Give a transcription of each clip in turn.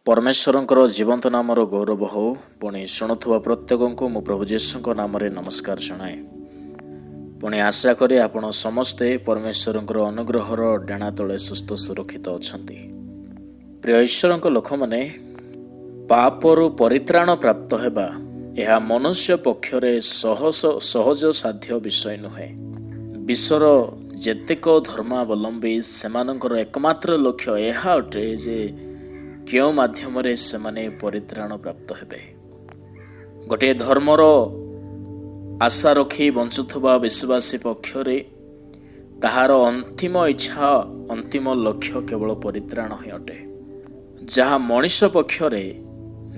परमेश्वरंकर जीवंत नामर गौरव हो पुणी शुणुवा प्रत्येक को मु प्रभु जीशु नाम नमस्कार जनाए। पुणी आशा करी आपण समस्ते परमेश्वरंकर अनुग्रहर डेणा तले सुस्थ सुरक्षित अच्छा। प्रिय ईश्वर लोक मैंने पापरु परित्राण प्राप्त होगा यह मनुष्य पक्षरे सहज साध्य विषय नुहे। विश्वर जेतेक धर्मावलंबी सेमानंकर एकमात्र लक्ष्य यह अटे जे क्यों माध्यम से माने परित्राण प्राप्त हेबे। गोटे धर्मर आशा रखी बंचुवा विश्वासी पक्षरे ताहार अंतिम इच्छा अंतिम लक्ष्य केवल परित्राण ही अटे। जहाँ मनुष्य पक्षरे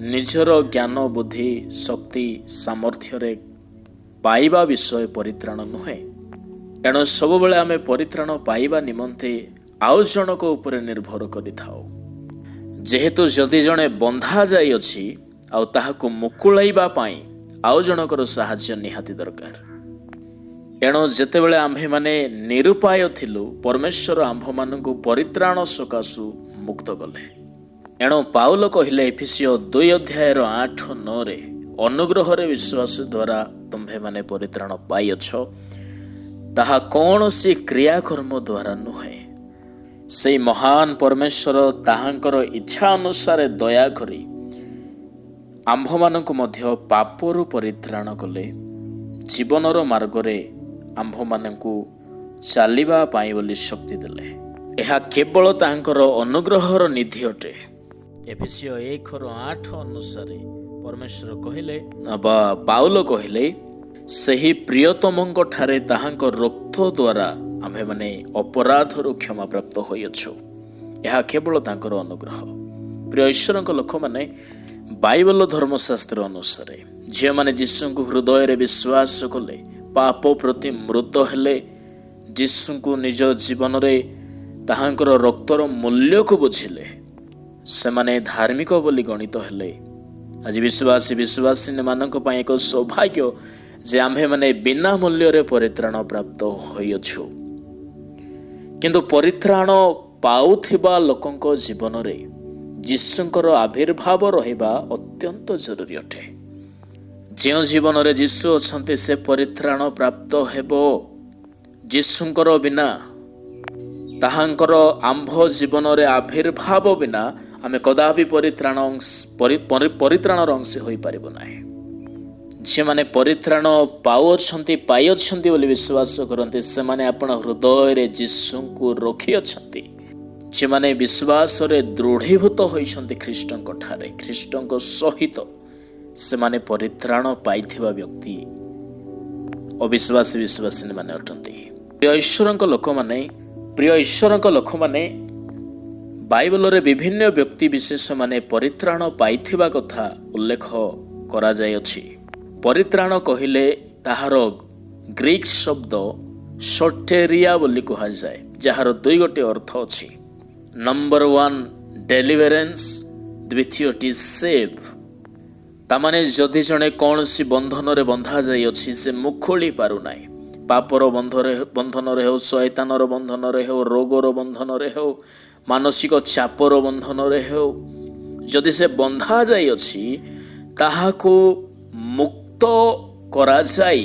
निजर ज्ञान बुद्धि शक्ति सामर्थ्य पाइबा विषय परित्राण नुहे। एणु सब बेले आमे परित्राण पाइबा निमंते आउ जनक उपरे निर्भर करि थाउ। जेहेतु जदि जणे बंधा जाई अछि आउ ताहाकु मुकुलाइबा पाई आउ जनकर साहाय्य निहाती दरकार। एणु जेतेबेले आम्भे माने निरुपाय थिलु परमेश्वर आम्भ मानकु परित्राण सकाशु मुक्त कले। एणु पाउल कहिले एफिसियो 2 अध्याय 8-9 रे अनुग्रह रे विश्वास द्वारा तुम्भे माने परित्राण पाई अछो ताहा कौनसी क्रियाकर्म द्वारा नुहे। से महान परमेश्वर ताहांकर इच्छा अनुसार दया करी आम्भ मानकु मध्य पापरु परित्राण कले जीवनर मार्गरे आम्भ मानकु चालिबा पाई बोली शक्ति देले। यह केवल ताहांकर अनुग्रहर निधि अटे। एफिसियो 1:8 अनुसार परमेश्वर कहिले पाउल कहिले सही प्रियतमंक ठारे ताहांक रक्त द्वारा आम्भे माने अपराधरु क्षमा प्राप्त होइअछु। यह केवल तांकर अनुग्रह। प्रिय ईश्वरक लोक माने बाइबल धर्मशास्त्र अनुसार जे माने यीशु हृदय रे विश्वास कले पाप प्रति मृत हेले यीशु को निज जीवन रे ताहांकर रक्तर मूल्य को बुझिले से माने धार्मिक बोली गणित हेले। आज विश्वासी मानक पय एक सौभाग्य जे आम्भे माने बिना मूल्य रे परित्राण प्राप्त होइअछु। किंतु परित्राण पाउथिबा लोकंक जीवन रे यीशुंकर आविर्भाव रहिबा अत्यंत जरूरी अटे। जे जीवन रे यीशु अछंते से परित्राण प्राप्त हेबो। यीशुंकर बिना ताहांकर आम्भ जीवन रे आविर्भाव बिना आमे कदापि परित्राणर अंश होई पारिबो नाही। जे माने परित्राण पाउछंती पाइछंती बोली विश्वास करते से माने आपण हृदय रे यीशु को रखी अछंती। जे माने विश्वास रे दृढ़ीभूत होइछंती ख्रीष्टंक ठारे ख्रीष्टंक सहित से माने परित्राण पाइथिबा व्यक्ति अविश्वासी विश्वासी माने अटंती। प्रिय ईश्वरक लोक माने बाइबल रे विभिन्न व्यक्ति विशेष माने परित्राण पाइथिबा कथा उल्लेख करा जाय अछि। परित्राण कहिले ताहार ग्रीक शब्द सोटेरिया बोली कहा जाए जार 2 गोटे अर्थ अछि। नंबर 1 डेलिवरेंस द्वितीयटी सेव। तामाने जदि जणे कौनसी बंधन रे बंधा जाई अछि से मुखोली पारु नाही। पापर बंधन रे हो शैतानर बंधन रे हो रोगर बंधन रे हो मानसिक चापर बंधन रे हो जदि से बंधा जाई अछि ताहाको मुक्त करा जाई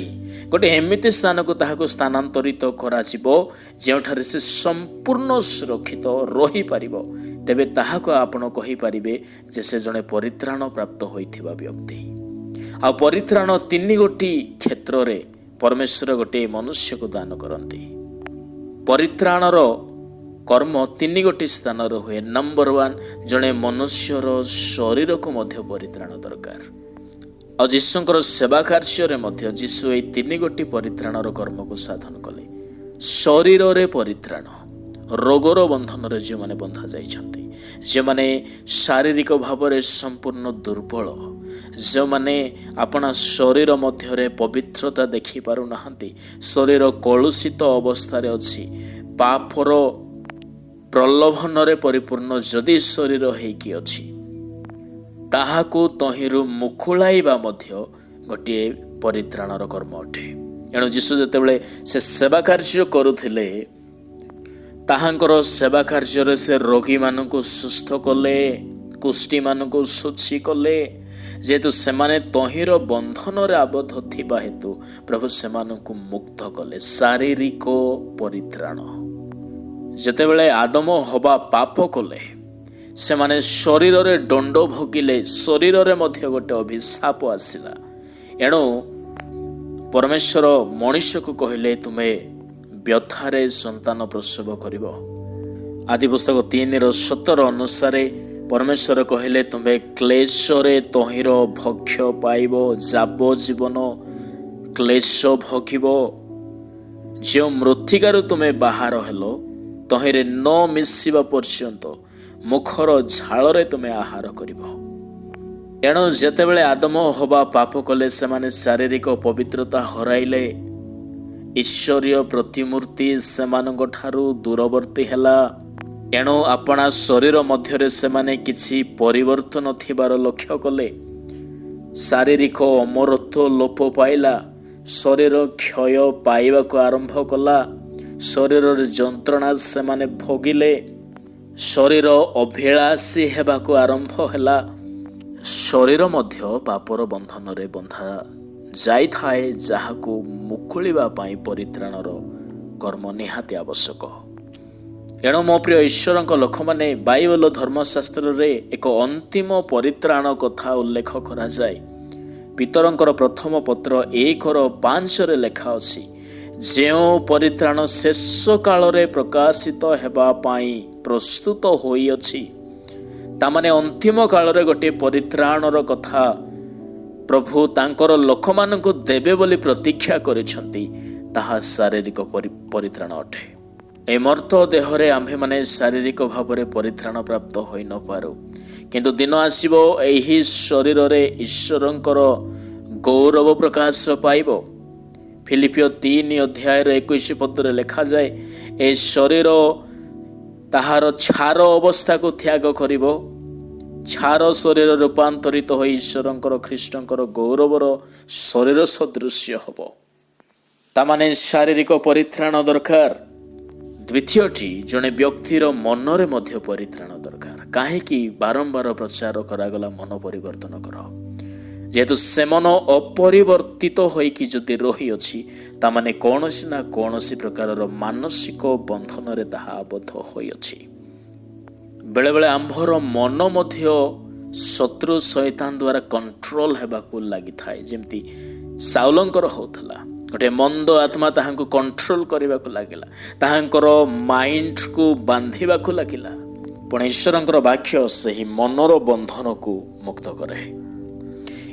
गोटे एमिति स्थान को ताहाको स्थानांतरित करा जिवो जेउठारे से संपूर्ण सुरक्षित रही पारिबो। तेबे ताहाको आपण कहि पारिबे जे से जणे परित्राण प्राप्त होइथिबा व्यक्ति। आ परित्राण 3 गोटी क्षेत्र रे परमेश्वर गोटे मनुष्य को दान करंती। परित्राणर कर्म 3 गोटी स्थान रे हुए। नंबर 1 जणे मनुष्यर शरीर को मध्य परित्राण दरकार। और यीशुंकर सेवा कार्य मध्य यीशु ए 3 गोटी परित्राणर कर्म को साधन कले। शरीर रे परित्राण रोगर बंधन रे जे माने बंधा जाइछंती जे माने शारीरिक भाव रे संपूर्ण दुर्बल जे माने अपना शरीर मध्य रे पवित्रता देखि पारु नाहंती शरीर कलुषित अवस्था रे अछि पापर प्रलोभन रे परिपूर्ण जदि शरीर हेकी अछि ताहाको तहिरु मुकुलाइबा मध्य गोटे परित्राणर कर्म अटे। एणु यीशु जेतेबेले से सेवा कार्य करुथिले ताहांकर सेवा कार्य से रोगी मानकु सुस्थ कले କୁଷ୍ଠୀମାନଙ୍କୁ ଶୁଚି କଲେ। ଯେହେତୁ ସେମାନେ ତହିଁର ବନ୍ଧନରେ ଆବଦ୍ଧ ଥିବା ହେତୁ ପ୍ରଭୁ ସେମାନଙ୍କୁ ମୁକ୍ତ କଲେ। ଶାରୀରିକ ପରିତ୍ରାଣ। ଯେତେବେଳେ ଆଦମ ହବା ପାପ କଲେ, ସେମାନେ ଶରୀରରେ ଦଣ୍ଡ ଭୋଗିଲେ, ଶରୀରରେ ମଧ୍ୟ ଗୋଟେ ଅଭିଶାପ ଆସିଲା। ଏଣୁ ପରମେଶ୍ୱର ମଣିଷକୁ କହିଲେ, ତୁମେ ବ୍ୟଥାରେ ସନ୍ତାନ ପ୍ରସବ କରିବ। ଆଦି ପୁସ୍ତକ 3:17 ଅନୁସାରେ ପରମେଶ୍ୱର କହିଲେ, ତୁମେ କ୍ଲେଶରେ ତହିଁର ଭକ୍ଷ୍ୟ ପାଇବ, ଯାବଜୀବନ କ୍ଲେଶ ଭୋଗିବ। ଯେଉଁ ମୃତ୍ତିକାରୁ ତୁମେ ବାହାର ହେଲ, ତହିଁରେ ନ ମିଶିବା ପର୍ଯ୍ୟନ୍ତ ମୁଖର ଝାଳରେ ତୁମେ ଆହାର କରିବ। ଏଣୁ ଯେତେବେଳେ ଆଦମ ହବା ପାପ କଲେ, ସେମାନେ ଶାରୀରିକ ପବିତ୍ରତା ହରାଇଲେ। ଈଶ୍ୱରୀୟ ପ୍ରତିମୂର୍ତ୍ତି ସେମାନଙ୍କ ଠାରୁ ଦୂରବର୍ତ୍ତୀ ହେଲା। ଏଣୁ ଆପଣା ଶରୀର ମଧ୍ୟରେ ସେମାନେ କିଛି ପରିବର୍ତ୍ତନ ଥିବାର ଲକ୍ଷ୍ୟ କଲେ। ଶାରୀରିକ ଅମରତ୍ୱ ଲୋପ ପାଇଲା। ଶରୀର କ୍ଷୟ ପାଇବାକୁ ଆରମ୍ଭ କଲା। ଶରୀରରେ ଯନ୍ତ୍ରଣା ସେମାନେ ଭୋଗିଲେ। ଶରୀର ଅଭିଳାଷୀ ହେବାକୁ ଆରମ୍ଭ ହେଲା। ଶରୀର ମଧ୍ୟ ପାପର ବନ୍ଧନରେ ବନ୍ଧା ଯାଇଥାଏ, ଯାହାକୁ ମୁକୁଳିବା ପାଇଁ ପରିତ୍ରାଣର କର୍ମ ନିହାତି ଆବଶ୍ୟକ। ଏଣୁ ମୋ ପ୍ରିୟ ଈଶ୍ୱରଙ୍କ ଲୋକମାନେ, ବାଇବଲ ଧର୍ମଶାସ୍ତ୍ରରେ ଏକ ଅନ୍ତିମ ପରିତ୍ରାଣ କଥା ଉଲ୍ଲେଖ କରାଯାଏ। ପିତରଙ୍କର ପ୍ରଥମ ପତ୍ର 1:5 ଲେଖା ଅଛି, ଯେଉଁ ପରିତ୍ରାଣ ଶେଷ କାଳରେ ପ୍ରକାଶିତ ହେବା ପାଇଁ ପ୍ରସ୍ତୁତ ହୋଇଅଛି। ତାମାନେ ଅନ୍ତିମ କାଳରେ ଗୋଟିଏ ପରିତ୍ରାଣର କଥା ପ୍ରଭୁ ତାଙ୍କର ଲୋକମାନଙ୍କୁ ଦେବେ ବୋଲି ପ୍ରତୀକ୍ଷା କରିଛନ୍ତି। ତାହା ଶାରୀରିକ ପରିତ୍ରାଣ ଅଟେ। ଏ ମର୍ତ୍ତ ଦେହରେ ଆମ୍ଭେମାନେ ଶାରୀରିକ ଭାବରେ ପରିତ୍ରାଣ ପ୍ରାପ୍ତ ହୋଇନପାରୁ, କିନ୍ତୁ ଦିନ ଆସିବ ଏହି ଶରୀରରେ ଈଶ୍ୱରଙ୍କର ଗୌରବ ପ୍ରକାଶ ପାଇବ। ଫିଲିପିଓ 3:21 ଲେଖାଯାଏ, ଏ ଶରୀର ତାହାର ଛାର ଅବସ୍ଥାକୁ ତ୍ୟାଗ କରିବ। ଛାର ଶରୀର ରୂପାନ୍ତରିତ ହୋଇ ଈଶ୍ୱରଙ୍କର ଖ୍ରୀଷ୍ଟଙ୍କର ଗୌରବର ଶରୀର ସଦୃଶ୍ୟ ହେବ। ତାମାନେ ଶାରୀରିକ ପରିତ୍ରାଣ ଦରକାର। ଦ୍ୱିତୀୟଟି, ଜଣେ ବ୍ୟକ୍ତିର ମନରେ ମଧ୍ୟ ପରିତ୍ରାଣ ଦରକାର। କାହିଁକି ବାରମ୍ବାର ପ୍ରଚାର କରାଗଲା ମନ ପରିବର୍ତ୍ତନ କର? ଯେହେତୁ ସେ ମନ ଅପରିବର୍ତ୍ତିତ ହୋଇକି ଯଦି ରହିଅଛି, ତାମାନେ କୌଣସି ନା କୌଣସି ପ୍ରକାରର ମାନସିକ ବନ୍ଧନରେ ତାହା ଆବଦ୍ଧ ହୋଇଅଛି। ବେଳେବେଳେ ଆମ୍ଭର ମନ ମଧ୍ୟ ଶତ୍ରୁ ଶୈତାନ ଦ୍ୱାରା କଣ୍ଟ୍ରୋଲ ହେବାକୁ ଲାଗିଥାଏ। ଯେମିତି ସାଉଲଙ୍କର ହେଉଥିଲା, ଗୋଟେ ମନ୍ଦ ଆତ୍ମା ତାହାଙ୍କୁ କଣ୍ଟ୍ରୋଲ କରିବାକୁ ଲାଗିଲା, ତାହାଙ୍କର ମାଇଣ୍ଡକୁ ବାନ୍ଧିବାକୁ ଲାଗିଲା। ପୁଣି ଈଶ୍ୱରଙ୍କର ବାକ୍ୟ ସେହି ମନର ବନ୍ଧନକୁ ମୁକ୍ତ କରେ।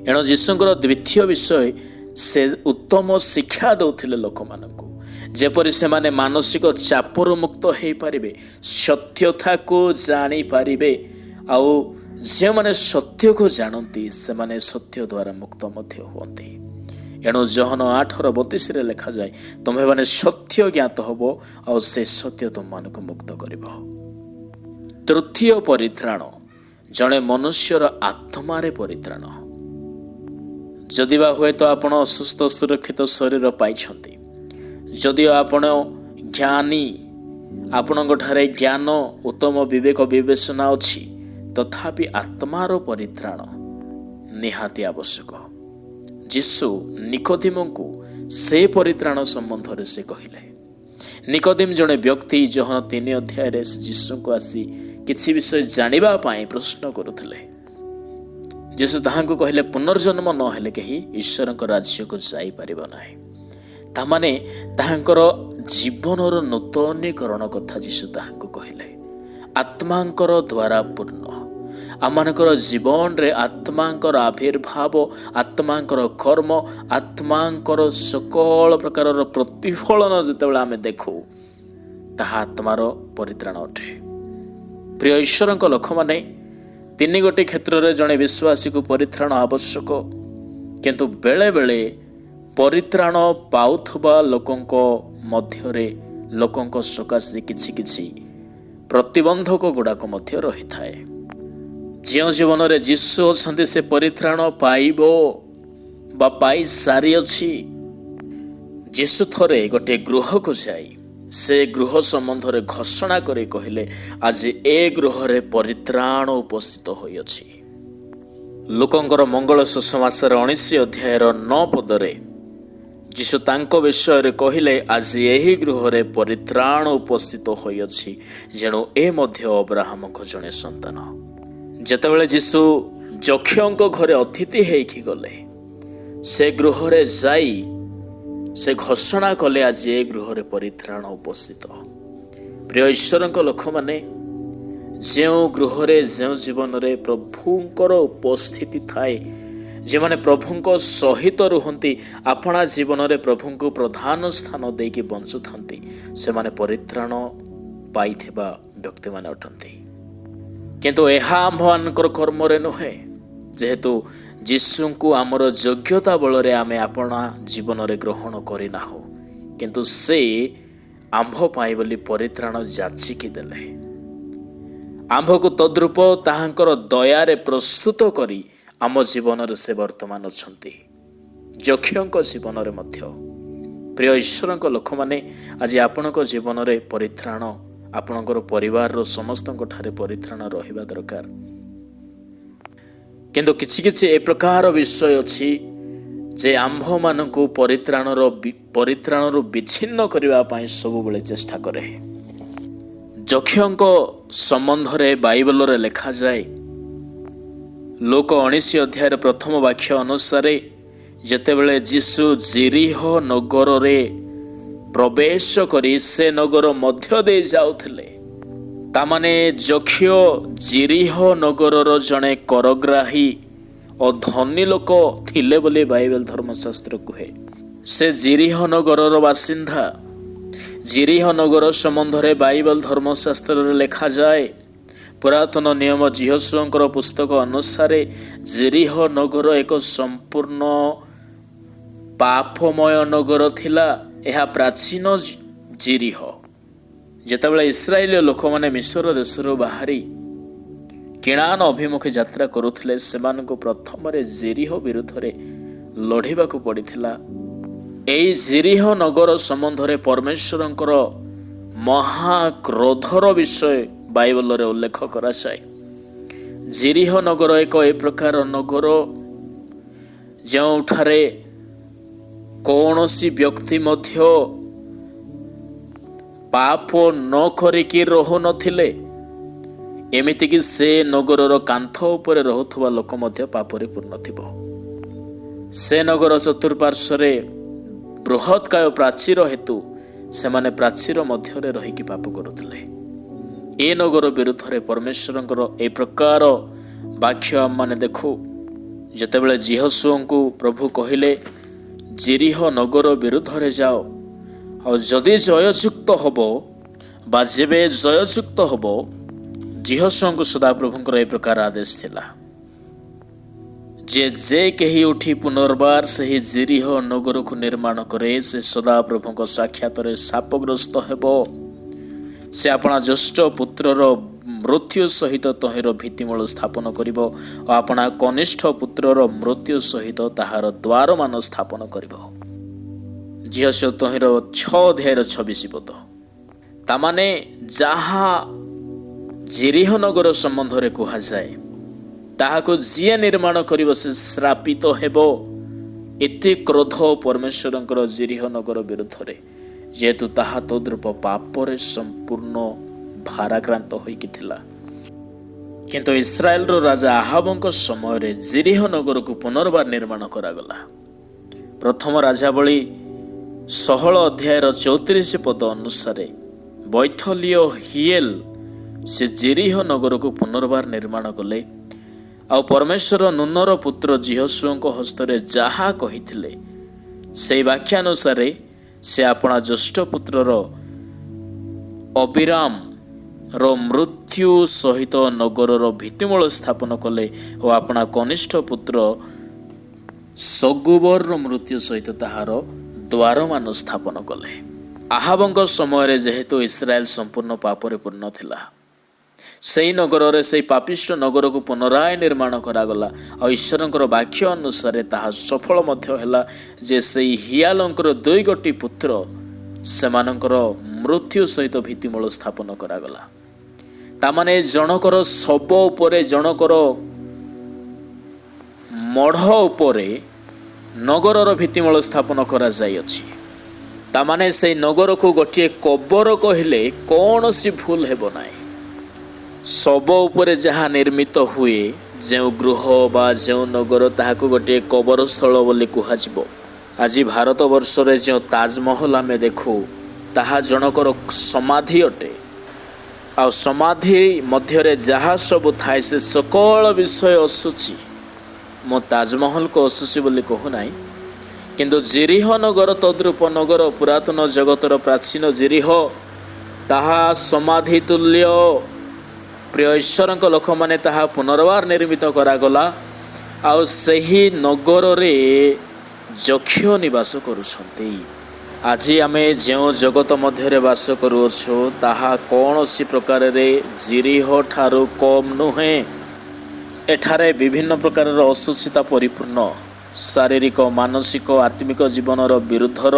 ଏଣୁ ଯୀଶୁଙ୍କର ଦ୍ୱିତୀୟ ବିଷୟ, ସେ ଉତ୍ତମ ଶିକ୍ଷା ଦେଉଥିଲେ ଲୋକମାନଙ୍କୁ, ଯେପରି ସେମାନେ ମାନସିକ ଚାପରୁ ମୁକ୍ତ ହୋଇପାରିବେ, ସତ୍ୟତାକୁ ଜାଣିପାରିବେ। ଆଉ ଯେଉଁମାନେ ସତ୍ୟକୁ ଜାଣନ୍ତି, ସେମାନେ ସତ୍ୟ ଦ୍ୱାରା ମୁକ୍ତ ମଧ୍ୟ ହୁଅନ୍ତି। ଏଣୁ ଜହନ 8:32 ଲେଖାଯାଏ, ତୁମେମାନେ ସତ୍ୟ ଜ୍ଞାତ ହେବ, ଆଉ ସେ ସତ୍ୟ ତୁମମାନଙ୍କୁ ମୁକ୍ତ କରିବ। ତୃତୀୟ ପରିତ୍ରାଣ, ଜଣେ ମନୁଷ୍ୟର ଆତ୍ମାରେ ପରିତ୍ରାଣ। ଯଦିବା ହୁଏତ ଆପଣ ଅସୁସ୍ଥ ସୁରକ୍ଷିତ ଶରୀର ପାଇଛନ୍ତି, ଯଦିଓ ଆପଣ ଜ୍ଞାନୀ, ଆପଣଙ୍କ ଠାରେ ଜ୍ଞାନ, ଉତ୍ତମ ବିବେକ ବିବେଚନା ଅଛି, ତଥାପି ଆତ୍ମାର ପରିତ୍ରାଣ ନିହାତି ଆବଶ୍ୟକ। ଯୀଶୁ ନିକୋଦିମଙ୍କୁ ସେ ପରିତ୍ରାଣ ସମ୍ବନ୍ଧରେ ସେ କହିଲେ। ନିକୋଦିମ ଜଣେ ବ୍ୟକ୍ତି, ଜହନ 3 ସେ ଯୀଶୁଙ୍କୁ ଆସି କିଛି ବିଷୟ ଜାଣିବା ପାଇଁ ପ୍ରଶ୍ନ କରୁଥିଲେ। ଯୀଶୁ ତାହାଙ୍କୁ କହିଲେ, ପୁନର୍ଜନ୍ମ ନହେଲେ କେହି ଈଶ୍ୱରଙ୍କ ରାଜ୍ୟକୁ ଯାଇପାରିବ ନାହିଁ। ତାମାନେ ତାହାଙ୍କର ଜୀବନର ନୂତନୀକରଣ କଥା ଯୀଶୁ ତାହାଙ୍କୁ କହିଲେ। ଆତ୍ମାଙ୍କର ଦ୍ୱାରା ପୂର୍ଣ୍ଣ ଆମମାନଙ୍କର ଜୀବନରେ ଆତ୍ମାଙ୍କର ଆବିର୍ଭାବ, ଆତ୍ମାଙ୍କର କର୍ମ, ଆତ୍ମାଙ୍କର ସକଳ ପ୍ରକାରର ପ୍ରତିଫଳନ ଯେତେବେଳେ ଆମେ ଦେଖୁ, ତାହା ଆତ୍ମାର ପରିତ୍ରାଣ ଅଟେ। ପ୍ରିୟ ଈଶ୍ୱରଙ୍କ ଲୋକମାନେ, 3 କ୍ଷେତ୍ରରେ ଜଣେ ବିଶ୍ୱାସୀକୁ ପରିତ୍ରାଣ ଆବଶ୍ୟକ। କିନ୍ତୁ ବେଳେବେଳେ ପରିତ୍ରାଣ ପାଉଥିବା ଲୋକଙ୍କ ମଧ୍ୟରେ ଲୋକଙ୍କ ସକାଶେ କିଛି ପ୍ରତିବନ୍ଧକ ଗୁଡ଼ାକ ମଧ୍ୟ ରହିଥାଏ। ଯେଉଁ ଜୀବନରେ ଯୀଶୁ ଅଛନ୍ତି, ସେ ପରିତ୍ରାଣ ପାଇବ ବା ପାଇସାରିଅଛି। ଯୀଶୁ ଥରେ ଗୋଟିଏ ଗୃହକୁ ଯାଇ ସେ ଗୃହ ସମ୍ବନ୍ଧରେ ଘୋଷଣା କରି କହିଲେ, ଆଜି ଏ ଗୃହରେ ପରିତ୍ରାଣ ଉପସ୍ଥିତ ହୋଇଅଛି। ଲୋକଙ୍କର ମଙ୍ଗଳ ସୁସମାଚାର 19 ଅଧ୍ୟାୟର 9 ପଦରେ ଯୀଶୁ ତାଙ୍କ ବିଷୟରେ କହିଲେ, ଆଜି ଏହି ଗୃହରେ ପରିତ୍ରାଣ ଉପସ୍ଥିତ ହୋଇଅଛି, ଯେଣୁ ଏ ମଧ୍ୟ ଅବ୍ରାହମଙ୍କ ଜଣେ ସନ୍ତାନ। ଯେତେବେଳେ ଯୀଶୁ ଯକ୍ଷଙ୍କ ଘରେ ଅତିଥି ହେଇକି ଗଲେ, ସେ ଗୃହରେ ଯାଇ ସେ ଘୋଷଣା କଲେ, ଆଜି ଏ ଗୃହରେ ପରିତ୍ରାଣ ଉପସ୍ଥିତ। ପ୍ରିୟ ଈଶ୍ୱରଙ୍କ ଲୋକମାନେ, ଯେଉଁ ଗୃହରେ ଯେଉଁ ଜୀବନରେ ପ୍ରଭୁଙ୍କର ଉପସ୍ଥିତି ଥାଏ, ଯେଉଁମାନେ ପ୍ରଭୁଙ୍କ ସହିତ ରୁହନ୍ତି, ଆପଣା ଜୀବନରେ ପ୍ରଭୁଙ୍କୁ ପ୍ରଧାନ ସ୍ଥାନ ଦେଇକି ବଞ୍ଚୁଥାନ୍ତି, ସେମାନେ ପରିତ୍ରାଣ ପାଇଥିବା ବ୍ୟକ୍ତିମାନେ ଅଟନ୍ତି। କିନ୍ତୁ ଏହା ଆମ୍ଭମାନଙ୍କର କର୍ମରେ ନୁହେଁ, ଯେହେତୁ ଯୀଶୁଙ୍କୁ ଆମର ଯୋଗ୍ୟତା ବଳରେ ଆମେ ଆପଣା ଜୀବନରେ ଗ୍ରହଣ କରିନାହୁଁ, କିନ୍ତୁ ସେ ଆମ୍ଭ ପାଇଁ ବୋଲି ପରିତ୍ରାଣ ଯାଚିକି ଦେଲେ। ଆମ୍ଭକୁ ତଦ୍ରୂପ ତାହାଙ୍କର ଦୟାରେ ପ୍ରସ୍ତୁତ କରି ଆମ ଜୀବନରେ ସେ ବର୍ତ୍ତମାନ ଅଛନ୍ତି, ଯକ୍ଷଙ୍କ ଜୀବନରେ ମଧ୍ୟ। ପ୍ରିୟ ଈଶ୍ୱରଙ୍କ ଲୋକମାନେ, ଆଜି ଆପଣଙ୍କ ଜୀବନରେ ପରିତ୍ରାଣ, ଆପଣଙ୍କର ପରିବାରର ସମସ୍ତଙ୍କ ଠାରେ ପରିତ୍ରାଣ ରହିବା ଦରକାର। କିନ୍ତୁ କିଛି କିଛି ଏ ପ୍ରକାର ବିଷୟ ଅଛି ଯେ ଆମ୍ଭମାନଙ୍କୁ ପରିତ୍ରାଣରୁ ବିଚ୍ଛିନ୍ନ କରିବା ପାଇଁ ସବୁବେଳେ ଚେଷ୍ଟା କରେ। ଯକ୍ଷଙ୍କ ସମ୍ବନ୍ଧରେ ବାଇବଲରେ ଲେଖାଯାଏ, ଲୋକ 19 ଅଧ୍ୟାୟର ପ୍ରଥମ ବାକ୍ୟ ଅନୁସାରେ, ଯେତେବେଳେ ଯୀଶୁ ଜିରିହ ନଗରରେ ପ୍ରବେଶ କରି ସେ ନଗର ମଧ୍ୟ ଦେଇ ଯାଉଥିଲେ, ତାମାନେ ଯକ୍ଷ ଜିରିହ ନଗରର ଜଣେ କରଗ୍ରାହୀ ଓ ଧନୀ ଲୋକ ଥିଲେ ବୋଲି ବାଇବେଲ ଧର୍ମଶାସ୍ତ୍ର କୁହେ। ସେ ଜିରିହ ନଗରର ବାସିନ୍ଦା। ଜିରିହ ନଗର ସମ୍ବନ୍ଧରେ ବାଇବେଲ ଧର୍ମଶାସ୍ତ୍ରରେ ଲେଖାଯାଏ, ପୁରାତନ ନିୟମ ଯୀହୋଶୁଆଙ୍କର ପୁସ୍ତକ ଅନୁସାରେ ଜିରିହ ନଗର ଏକ ସମ୍ପୂର୍ଣ୍ଣ ପାପମୟ ନଗର ଥିଲା। ଏହା ପ୍ରାଚୀନ ଜିରିହ। ଯେତେବେଳେ ଇସ୍ରାଏଲୀୟ ଲୋକମାନେ ମିଶର ଦେଶରୁ ବାହାରି କିଣାନ ଅଭିମୁଖେ ଯାତ୍ରା କରୁଥିଲେ, ସେମାନଙ୍କୁ ପ୍ରଥମରେ ଜିରିହ ବିରୁଦ୍ଧରେ ଲଢ଼ିବାକୁ ପଡ଼ିଥିଲା। ଏହି ଜିରିହ ନଗର ସମ୍ବନ୍ଧରେ ପରମେଶ୍ୱରଙ୍କର ମହାକ୍ରୋଧର ବିଷୟ ବାଇବଲରେ ଉଲ୍ଲେଖ କରାଯାଏ। ଜିରିହ ନଗର ଏକ ଏ ପ୍ରକାର ନଗର ଯେଉଁଠାରେ କୌଣସି ବ୍ୟକ୍ତି ମଧ୍ୟ ପାପ ନ କରିକି ରହୁନଥିଲେ। ଏମିତିକି ସେ ନଗରର କାନ୍ଥ ଉପରେ ରହୁଥିବା ଲୋକ ମଧ୍ୟ ପାପରେ ପୂର୍ଣ୍ଣ ଥିବ। ସେ ନଗର ଚତୁଃପାର୍ଶ୍ୱରେ ବୃହତ୍କାୟ ପ୍ରାଚୀର ହେତୁ ସେମାନେ ପ୍ରାଚୀର ମଧ୍ୟରେ ରହିକି ପାପ କରୁଥିଲେ। ଏ ନଗର ବିରୁଦ୍ଧରେ ପରମେଶ୍ୱରଙ୍କର ଏ ପ୍ରକାର ବାକ୍ୟ ଆମମାନେ ଦେଖୁ। ଯେତେବେଳେ ଯୀହୋଶୁଆଙ୍କୁ ପ୍ରଭୁ କହିଲେ, ଜିରିହ ନଗର ବିରୁଦ୍ଧରେ ଯାଅ, ଆଉ ଯଦି ଜୟଯୁକ୍ତ ହବ ବା ଯେବେ ଜୟଯୁକ୍ତ ହବ, ଯୀହୋଶୁଆଙ୍କୁ ସଦାପ୍ରଭୁଙ୍କର ଏ ପ୍ରକାର ଆଦେଶ ଥିଲା ଯେ କେହି ଉଠି ପୁନର୍ବାର ସେହି ଜିରିହ ନଗରକୁ ନିର୍ମାଣ କରେ, ସେ ସଦାପ୍ରଭୁଙ୍କ ସାକ୍ଷାତରେ ଶାପଗ୍ରସ୍ତ ହେବ। ସେ ଆପଣା ଜ୍ୟେଷ୍ଠ ପୁତ୍ରର ମୃତ୍ୟୁ ସହିତ ତହିଁର ଭିତ୍ତିମୂଳ ସ୍ଥାପନ କରିବ ଓ ଆପଣା କନିଷ୍ଠ ପୁତ୍ରର ମୃତ୍ୟୁ ସହିତ ତାହାର ଦ୍ୱାରମାନ ସ୍ଥାପନ କରିବ। ଯୀହୋଶୁଆ ତହିଁର 6 ଅଧ୍ୟାୟର 26 ପଦ। ତାମାନେ ଯାହା ଜିରିହ ନଗର ସମ୍ବନ୍ଧରେ କୁହାଯାଏ, ତାହାକୁ ଯିଏ ନିର୍ମାଣ କରିବ ସେ ଶ୍ରାପିତ ହେବ। ଏତେ କ୍ରୋଧ ପରମେଶ୍ୱରଙ୍କର ଜିରିହ ନଗର ବିରୁଦ୍ଧରେ, ଯେହେତୁ ତାହା ତଦ୍ରୂପ ପାପରେ ସମ୍ପୂର୍ଣ୍ଣ ଭାରାକ୍ରାନ୍ତ ହୋଇକି ଥିଲା। କିନ୍ତୁ ଇସ୍ରାଏଲର ରାଜା ଆହାବଙ୍କ ସମୟରେ ଜିରିହ ନଗରକୁ ପୁନର୍ବାର ନିର୍ମାଣ କରାଗଲା। ପ୍ରଥମ ରାଜାବଳୀ 16 ଅଧ୍ୟାୟର 34 ପଦ ଅନୁସାରେ ବୈଥଲିୟ ହିଏଲ ସେ ଜିରିହ ନଗରକୁ ପୁନର୍ବାର ନିର୍ମାଣ କଲେ। ଆଉ ପରମେଶ୍ୱର ନୁନର ପୁତ୍ର ଯୀହୋଶୁଆଙ୍କ ହସ୍ତରେ ଯାହା କହିଥିଲେ, ସେହି ବାକ୍ୟାନୁସାରେ ସେ ଆପଣା ଜ୍ୟେଷ୍ଠ ପୁତ୍ରର ଅବିରାମର ମୃତ୍ୟୁ ସହିତ ନଗରର ଭିତ୍ତିମୂଳ ସ୍ଥାପନ କଲେ ଓ ଆପଣା କନିଷ୍ଠ ପୁତ୍ର ସଗୁବରର ମୃତ୍ୟୁ ସହିତ ତାହାର ଦ୍ୱାରମାନ ସ୍ଥାପନ କଲେ। ଆହାବଙ୍କ ସମୟରେ ଯେହେତୁ ଇସ୍ରାଏଲ ସମ୍ପୂର୍ଣ୍ଣ ପାପରେ ପୂର୍ଣ୍ଣ ଥିଲା, ସେହି ନଗରରେ ସେହି ପାପିଷ୍ଟ ନଗରକୁ ପୁନରାୟ ନିର୍ମାଣ କରାଗଲା। ଆଉ ଈଶ୍ୱରଙ୍କର ବାକ୍ୟ ଅନୁସାରେ ତାହା ସଫଳ ମଧ୍ୟ ହେଲା ଯେ ସେହି ହିଆଲଙ୍କର 2 ଗୋଟି ପୁତ୍ର ସେମାନଙ୍କର ମୃତ୍ୟୁ ସହିତ ଭିତ୍ତିମୂଳ ସ୍ଥାପନ କରାଗଲା। ତାମାନେ ଜଣକର ଶବ ଉପରେ, ଜଣକର ମଢ଼ ଉପରେ ନଗରର ଭିତ୍ତିମୂଳ ସ୍ଥାପନ କରାଯାଇଅଛି। ତାମାନେ ସେଇ ନଗରକୁ ଗୋଟିଏ କବର କହିଲେ କୌଣସି ଭୁଲ ହେବ ନାହିଁ। ଶବ ଉପରେ ଯାହା ନିର୍ମିତ ହୁଏ, ଯେଉଁ ଗୃହ ବା ଯେଉଁ ନଗର, ତାହାକୁ ଗୋଟିଏ କବରସ୍ଥଳ ବୋଲି କୁହାଯିବ। ଆଜି ଭାରତବର୍ଷରେ ଯେଉଁ ତାଜମହଲ ଆମେ ଦେଖୁ, ତାହା ଜଣକର ସମାଧି ଅଟେ। ଆଉ ସମାଧି ମଧ୍ୟରେ ଯାହା ସବୁ ଥାଏ, ସେ ସକଳ ବିଷୟ ଅସୁଚି। ମୁଁ ତାଜମହଲକୁ ଅସୁଚି ବୋଲି କହୁନାହିଁ, କିନ୍ତୁ ଜିରିହ ନଗର, ତଦ୍ରୂପ ନଗର, ପୁରାତନ ଜଗତର ପ୍ରାଚୀନ ଜିରିହ, ତାହା ସମାଧି ତୁଲ୍ୟ। ପ୍ରିୟ ଈଶ୍ୱରଙ୍କ ଲୋକମାନେ, ତାହା ପୁନର୍ବାର ନିର୍ମିତ କରାଗଲା। ଆଉ ସେହି ନଗରରେ ଯକ୍ଷ ନିବାସ କରୁଛନ୍ତି। ଆଜି ଆମେ ଯେଉଁ ଜଗତ ମଧ୍ୟରେ ବାସ କରୁଅଛୁ, ତାହା କୌଣସି ପ୍ରକାରରେ ଜିରିହ ଠାରୁ କମ୍ ନୁହେଁ। ଏଠାରେ ବିଭିନ୍ନ ପ୍ରକାରର ଅସୁଚିତା ପରିପୂର୍ଣ୍ଣ, ଶାରୀରିକ, ମାନସିକ, ଆତ୍ମିକ ଜୀବନର ବିରୁଦ୍ଧର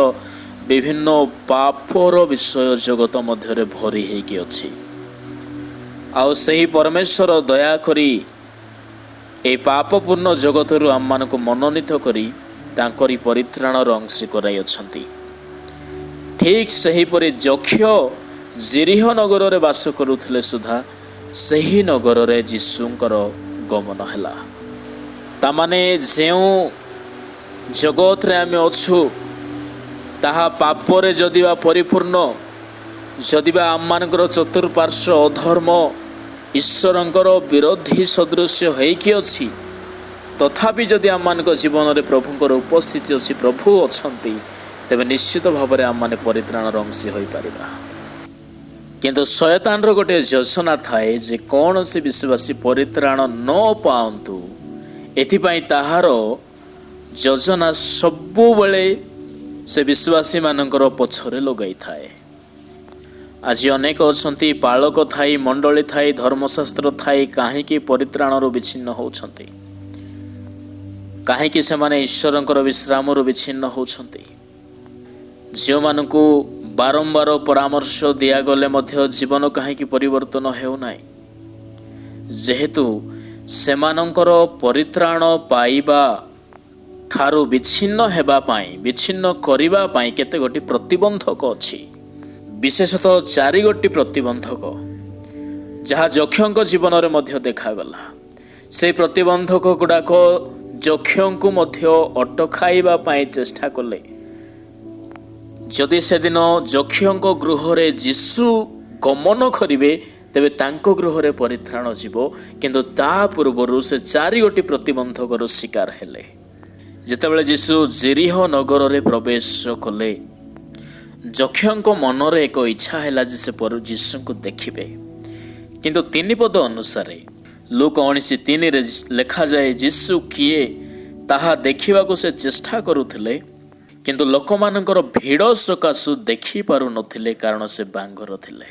ବିଭିନ୍ନ ପାପର ବିଷୟ ଜଗତ ମଧ୍ୟରେ ଭରି ହେଇକି ଅଛି। ଆଉ ସେହି ପରମେଶ୍ୱର ଦୟାକରି ଏହି ପାପପୂର୍ଣ୍ଣ ଜଗତରୁ ଆମମାନଙ୍କୁ ମନୋନୀତ କରି ତାଙ୍କରି ପରିତ୍ରାଣର ଅଂଶୀ କରାଇଅଛନ୍ତି। ଠିକ୍ ସେହିପରି ଯକ୍ଷ ଜିରିହ ନଗରରେ ବାସ କରୁଥିଲେ ସୁଦ୍ଧା ସେହି ନଗରରେ ଯୀଶୁଙ୍କର ଗମନ ହେଲା। ତାମାନେ ଯେଉଁ ଜଗତରେ ଆମେ ଅଛୁ, ତାହା ପାପରେ ଯଦିବା ପରିପୂର୍ଣ୍ଣ, ଯଦିବା ଆମମାନଙ୍କର ଚତୁଃପାର୍ଶ୍ୱ ଅଧର୍ମ ଈଶ୍ୱରଙ୍କର ବିରୋଧୀ ସଦୃଶ୍ୟ ହେଇକି ଅଛି, ତଥାପି ଯଦି ଆମମାନଙ୍କ ଜୀବନରେ ପ୍ରଭୁଙ୍କର ଉପସ୍ଥିତି ଅଛି, ପ୍ରଭୁ ଅଛନ୍ତି, ତେବେ ନିଶ୍ଚିତ ଭାବରେ ଆମମାନେ ପରିତ୍ରାଣର ଅଂଶୀ ହୋଇପାରିବା। କିନ୍ତୁ ଶୟତାନର ଗୋଟିଏ ଯୋଜନା ଥାଏ ଯେ କୌଣସି ବିଶ୍ୱାସୀ ପରିତ୍ରାଣ ନ ପାଆନ୍ତୁ। ଏଥିପାଇଁ ତାହାର ଯୋଜନା ସବୁବେଳେ ସେ ବିଶ୍ୱାସୀମାନଙ୍କର ପଛରେ ଲଗାଇଥାଏ। ଆଜି ଅନେକ ଅଛନ୍ତି, ପାଳକ ଥାଇ, ମଣ୍ଡଳୀ ଥାଇ, ଧର୍ମଶାସ୍ତ୍ର ଥାଇ, କାହିଁକି ପରିତ୍ରାଣରୁ ବିଚ୍ଛିନ୍ନ ହେଉଛନ୍ତି? କାହିଁକି ସେମାନେ ଈଶ୍ୱରଙ୍କର ବିଶ୍ରାମରୁ ବିଚ୍ଛିନ୍ନ ହେଉଛନ୍ତି? ଯେଉଁମାନଙ୍କୁ ବାରମ୍ବାର ପରାମର୍ଶ ଦିଆଗଲେ ମଧ୍ୟ ଜୀବନ କାହିଁକି ପରିବର୍ତ୍ତନ ହେଉନାହିଁ? ଯେହେତୁ ସେମାନଙ୍କର ପରିତ୍ରାଣ ପାଇବା ଠାରୁ ବିଚ୍ଛିନ୍ନ ହେବା ପାଇଁ, ବିଚ୍ଛିନ୍ନ କରିବା ପାଇଁ କେତେ ଗୋଟି ପ୍ରତିବନ୍ଧକ ଅଛି। ବିଶେଷତଃ 4 ଗୋଟି ପ୍ରତିବନ୍ଧକ, ଯାହା ଯକ୍ଷଙ୍କ ଜୀବନରେ ମଧ୍ୟ ଦେଖାଗଲା। ସେହି ପ୍ରତିବନ୍ଧକ ଗୁଡ଼ାକ ଯକ୍ଷଙ୍କୁ ମଧ୍ୟ ଅଟକାଇବା ପାଇଁ ଚେଷ୍ଟା କଲେ। ଯଦି ସେଦିନ ଯକ୍ଷଙ୍କ ଗୃହରେ ଯୀଶୁ ଗମନ କରିବେ, ତେବେ ତାଙ୍କ ଗୃହରେ ପରିତ୍ରାଣ ଯିବ। କିନ୍ତୁ ତା ପୂର୍ବରୁ ସେ 4 ଗୋଟି ପ୍ରତିବନ୍ଧକର ଶିକାର ହେଲେ। ଯେତେବେଳେ ଯୀଶୁ ଜିରିହ ନଗରରେ ପ୍ରବେଶ କଲେ, ଯକ୍ଷଙ୍କ ମନରେ ଏକ ଇଚ୍ଛା ହେଲା ଯେ ସେ ଯୀଶୁଙ୍କୁ ଦେଖିବେ। କିନ୍ତୁ 3 ପଦ ଅନୁସାରେ ଲୁକ 19:3ରେ ଲେଖାଯାଏ, ଯୀଶୁ କିଏ ତାହା ଦେଖିବାକୁ ସେ ଚେଷ୍ଟା କରୁଥିଲେ, କିନ୍ତୁ ଲୋକମାନଙ୍କର ଭିଡ଼ ସକାଶୁ ଦେଖିପାରୁନଥିଲେ, କାରଣ ସେ ବାଙ୍ଗର ଥିଲେ।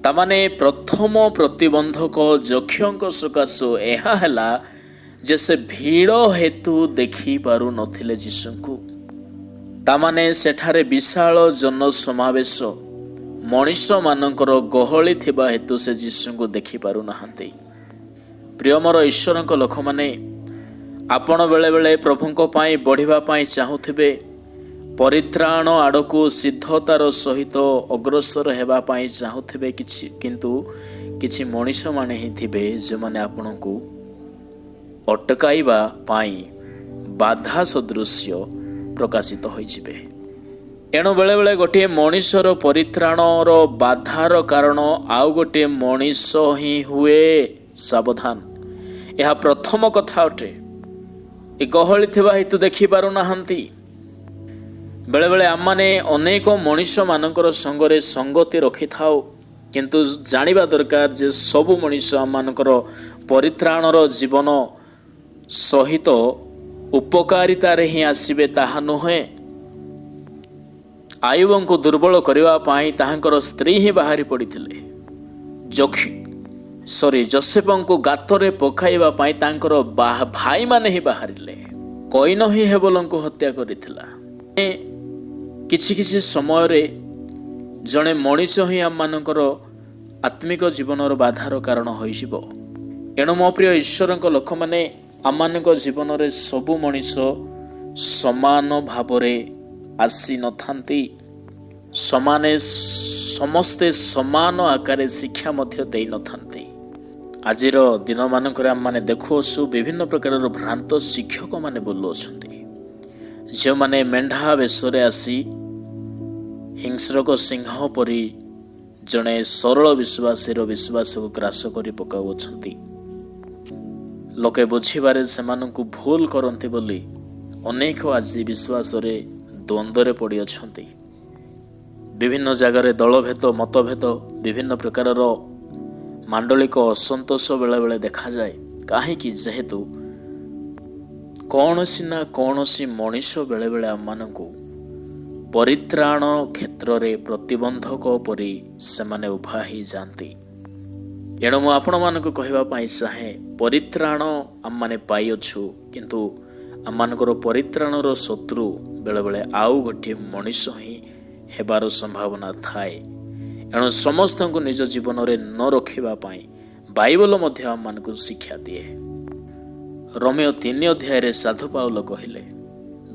ତାମାନେ ପ୍ରଥମ ପ୍ରତିବନ୍ଧକ ଯକ୍ଷଙ୍କ ସକାଶୁ ଏହା ହେଲା ଯେ ସେ ଭିଡ଼ ହେତୁ ଦେଖିପାରୁନଥିଲେ ଯୀଶୁଙ୍କୁ। ତାମାନେ ସେଠାରେ ବିଶାଳ ଜନସମାବେଶ, ମଣିଷମାନଙ୍କର ଗହଳି ଥିବା ହେତୁ ସେ ଯୀଶୁଙ୍କୁ ଦେଖିପାରୁନାହାନ୍ତି। ପ୍ରିୟ ମୋର ଈଶ୍ୱରଙ୍କ ଲୋକମାନେ, ଆପଣ ବେଳେବେଳେ ପ୍ରଭୁଙ୍କ ପାଇଁ ବଢ଼ିବା ପାଇଁ ଚାହୁଁଥିବେ, ପରିତ୍ରାଣ ଆଡ଼କୁ ସିଦ୍ଧତାର ସହିତ ଅଗ୍ରସର ହେବା ପାଇଁ ଚାହୁଁଥିବେ, କିନ୍ତୁ କିଛି ମଣିଷମାନେ ହିଁ ଥିବେ ଯେଉଁମାନେ ଆପଣଙ୍କୁ ଅଟକାଇବା ପାଇଁ ବାଧା ସଦୃଶ୍ୟ ପ୍ରକାଶିତ ହୋଇଯିବେ। ଏଣୁ ବେଳେବେଳେ ଗୋଟିଏ ମଣିଷର ପରିତ୍ରାଣର ବାଧାର କାରଣ ଆଉ ଗୋଟିଏ ମଣିଷ ହିଁ ହୁଏ। ସାବଧାନ, ଏହା ପ୍ରଥମ କଥା ଅଟେ। ଏ ଗହଳି ଥିବା ହେତୁ ଦେଖିପାରୁନାହାନ୍ତି। ବେଳେବେଳେ ଆମମାନେ ଅନେକ ମଣିଷମାନଙ୍କର ସଙ୍ଗରେ ସଙ୍ଗତି ରଖିଥାଉ, କିନ୍ତୁ ଜାଣିବା ଦରକାର ଯେ ସବୁ ମଣିଷ ଆମମାନଙ୍କର ପରିତ୍ରାଣର ଜୀବନ ସହିତ ଉପକାରିତାରେ ହିଁ ଆସିବେ ତାହା ନୁହେଁ। ଆୟୁବଙ୍କୁ ଦୁର୍ବଳ କରିବା ପାଇଁ ତାହାଙ୍କର ସ୍ତ୍ରୀ ହିଁ ବାହାରି ପଡ଼ିଥିଲେ। ଯୋସେଫଙ୍କୁ ଗାତରେ ପକାଇବା ପାଇଁ ତାଙ୍କର ଭାଇମାନେ ହିଁ ବାହାରିଲେ। କଇନ ହିଁ ହେବଲଙ୍କୁ ହତ୍ୟା କରିଥିଲା। କିଛି ସମୟରେ ଜଣେ ମଣିଷ ହିଁ ଆମମାନଙ୍କର ଆତ୍ମିକ ଜୀବନର ବାଧାର କାରଣ ହୋଇଯିବ। ଏଣୁ ମୋ ପ୍ରିୟ ଈଶ୍ୱରଙ୍କ ଲୋକମାନେ, ଆମମାନଙ୍କ ଜୀବନରେ ସବୁ ମଣିଷ ସମାନ ଭାବରେ ଆସିନଥାନ୍ତି। ସମସ୍ତେ ସମାନ ଆକାରରେ ଶିକ୍ଷା ମଧ୍ୟ ଦେଇନଥାନ୍ତି। ଆଜିର ଦିନମାନଙ୍କରେ ଆମମାନେ ଦେଖୁଅଛୁ ବିଭିନ୍ନ ପ୍ରକାରର ଭ୍ରାନ୍ତ ଶିକ୍ଷକମାନେ ବୁଲୁଅଛନ୍ତି, ଯେଉଁମାନେ ମେଣ୍ଢା ବେଶରେ ଆସି ହିଂସ୍ରକ ସିଂହ ପରି ଜଣେ ସରଳ ବିଶ୍ୱାସୀର ବିଶ୍ୱାସକୁ ଗ୍ରାସ କରି ପକାଉଅଛନ୍ତି। ଲୋକେ ବୁଝିବାରେ ସେମାନଙ୍କୁ ଭୁଲ କରନ୍ତି ବୋଲି ଅନେକ ଆଜି ବିଶ୍ୱାସରେ ଦ୍ୱନ୍ଦ୍ୱରେ ପଡ଼ିଅଛନ୍ତି। ବିଭିନ୍ନ ଜାଗାରେ ଦଳଭେଦ, ମତଭେଦ, ବିଭିନ୍ନ ପ୍ରକାରର ମାଣ୍ଡଳିକ ଅସନ୍ତୋଷ ବେଳେବେଳେ ଦେଖାଯାଏ। କାହିଁକି? ଯେହେତୁ କୌଣସି ନା କୌଣସି ମଣିଷ ବେଳେବେଳେ ଆମମାନଙ୍କୁ ପରିତ୍ରାଣ କ୍ଷେତ୍ରରେ ପ୍ରତିବନ୍ଧକ ପରି ସେମାନେ ଉଭା ହେଇଯାଆନ୍ତି। ଏଣୁ ମୁଁ ଆପଣମାନଙ୍କୁ କହିବା ପାଇଁ ଚାହେଁ, ପରିତ୍ରାଣ ଆମମାନେ ପାଇଅଛୁ, କିନ୍ତୁ ଆମମାନଙ୍କର ପରିତ୍ରାଣର ଶତ୍ରୁ ବେଳେବେଳେ ଆଉ ଗୋଟିଏ ମଣିଷ ହିଁ ହେବାର ସମ୍ଭାବନା ଥାଏ। ଏଣୁ ସମସ୍ତଙ୍କୁ ନିଜ ଜୀବନରେ ନ ରଖିବା ପାଇଁ ବାଇବଲ ମଧ୍ୟ ଆମମାନଙ୍କୁ ଶିକ୍ଷା ଦିଏ। ରୋମିଓ 3 ଅଧ୍ୟାୟରେ ସାଧୁ ପାଉଲ କହିଲେ,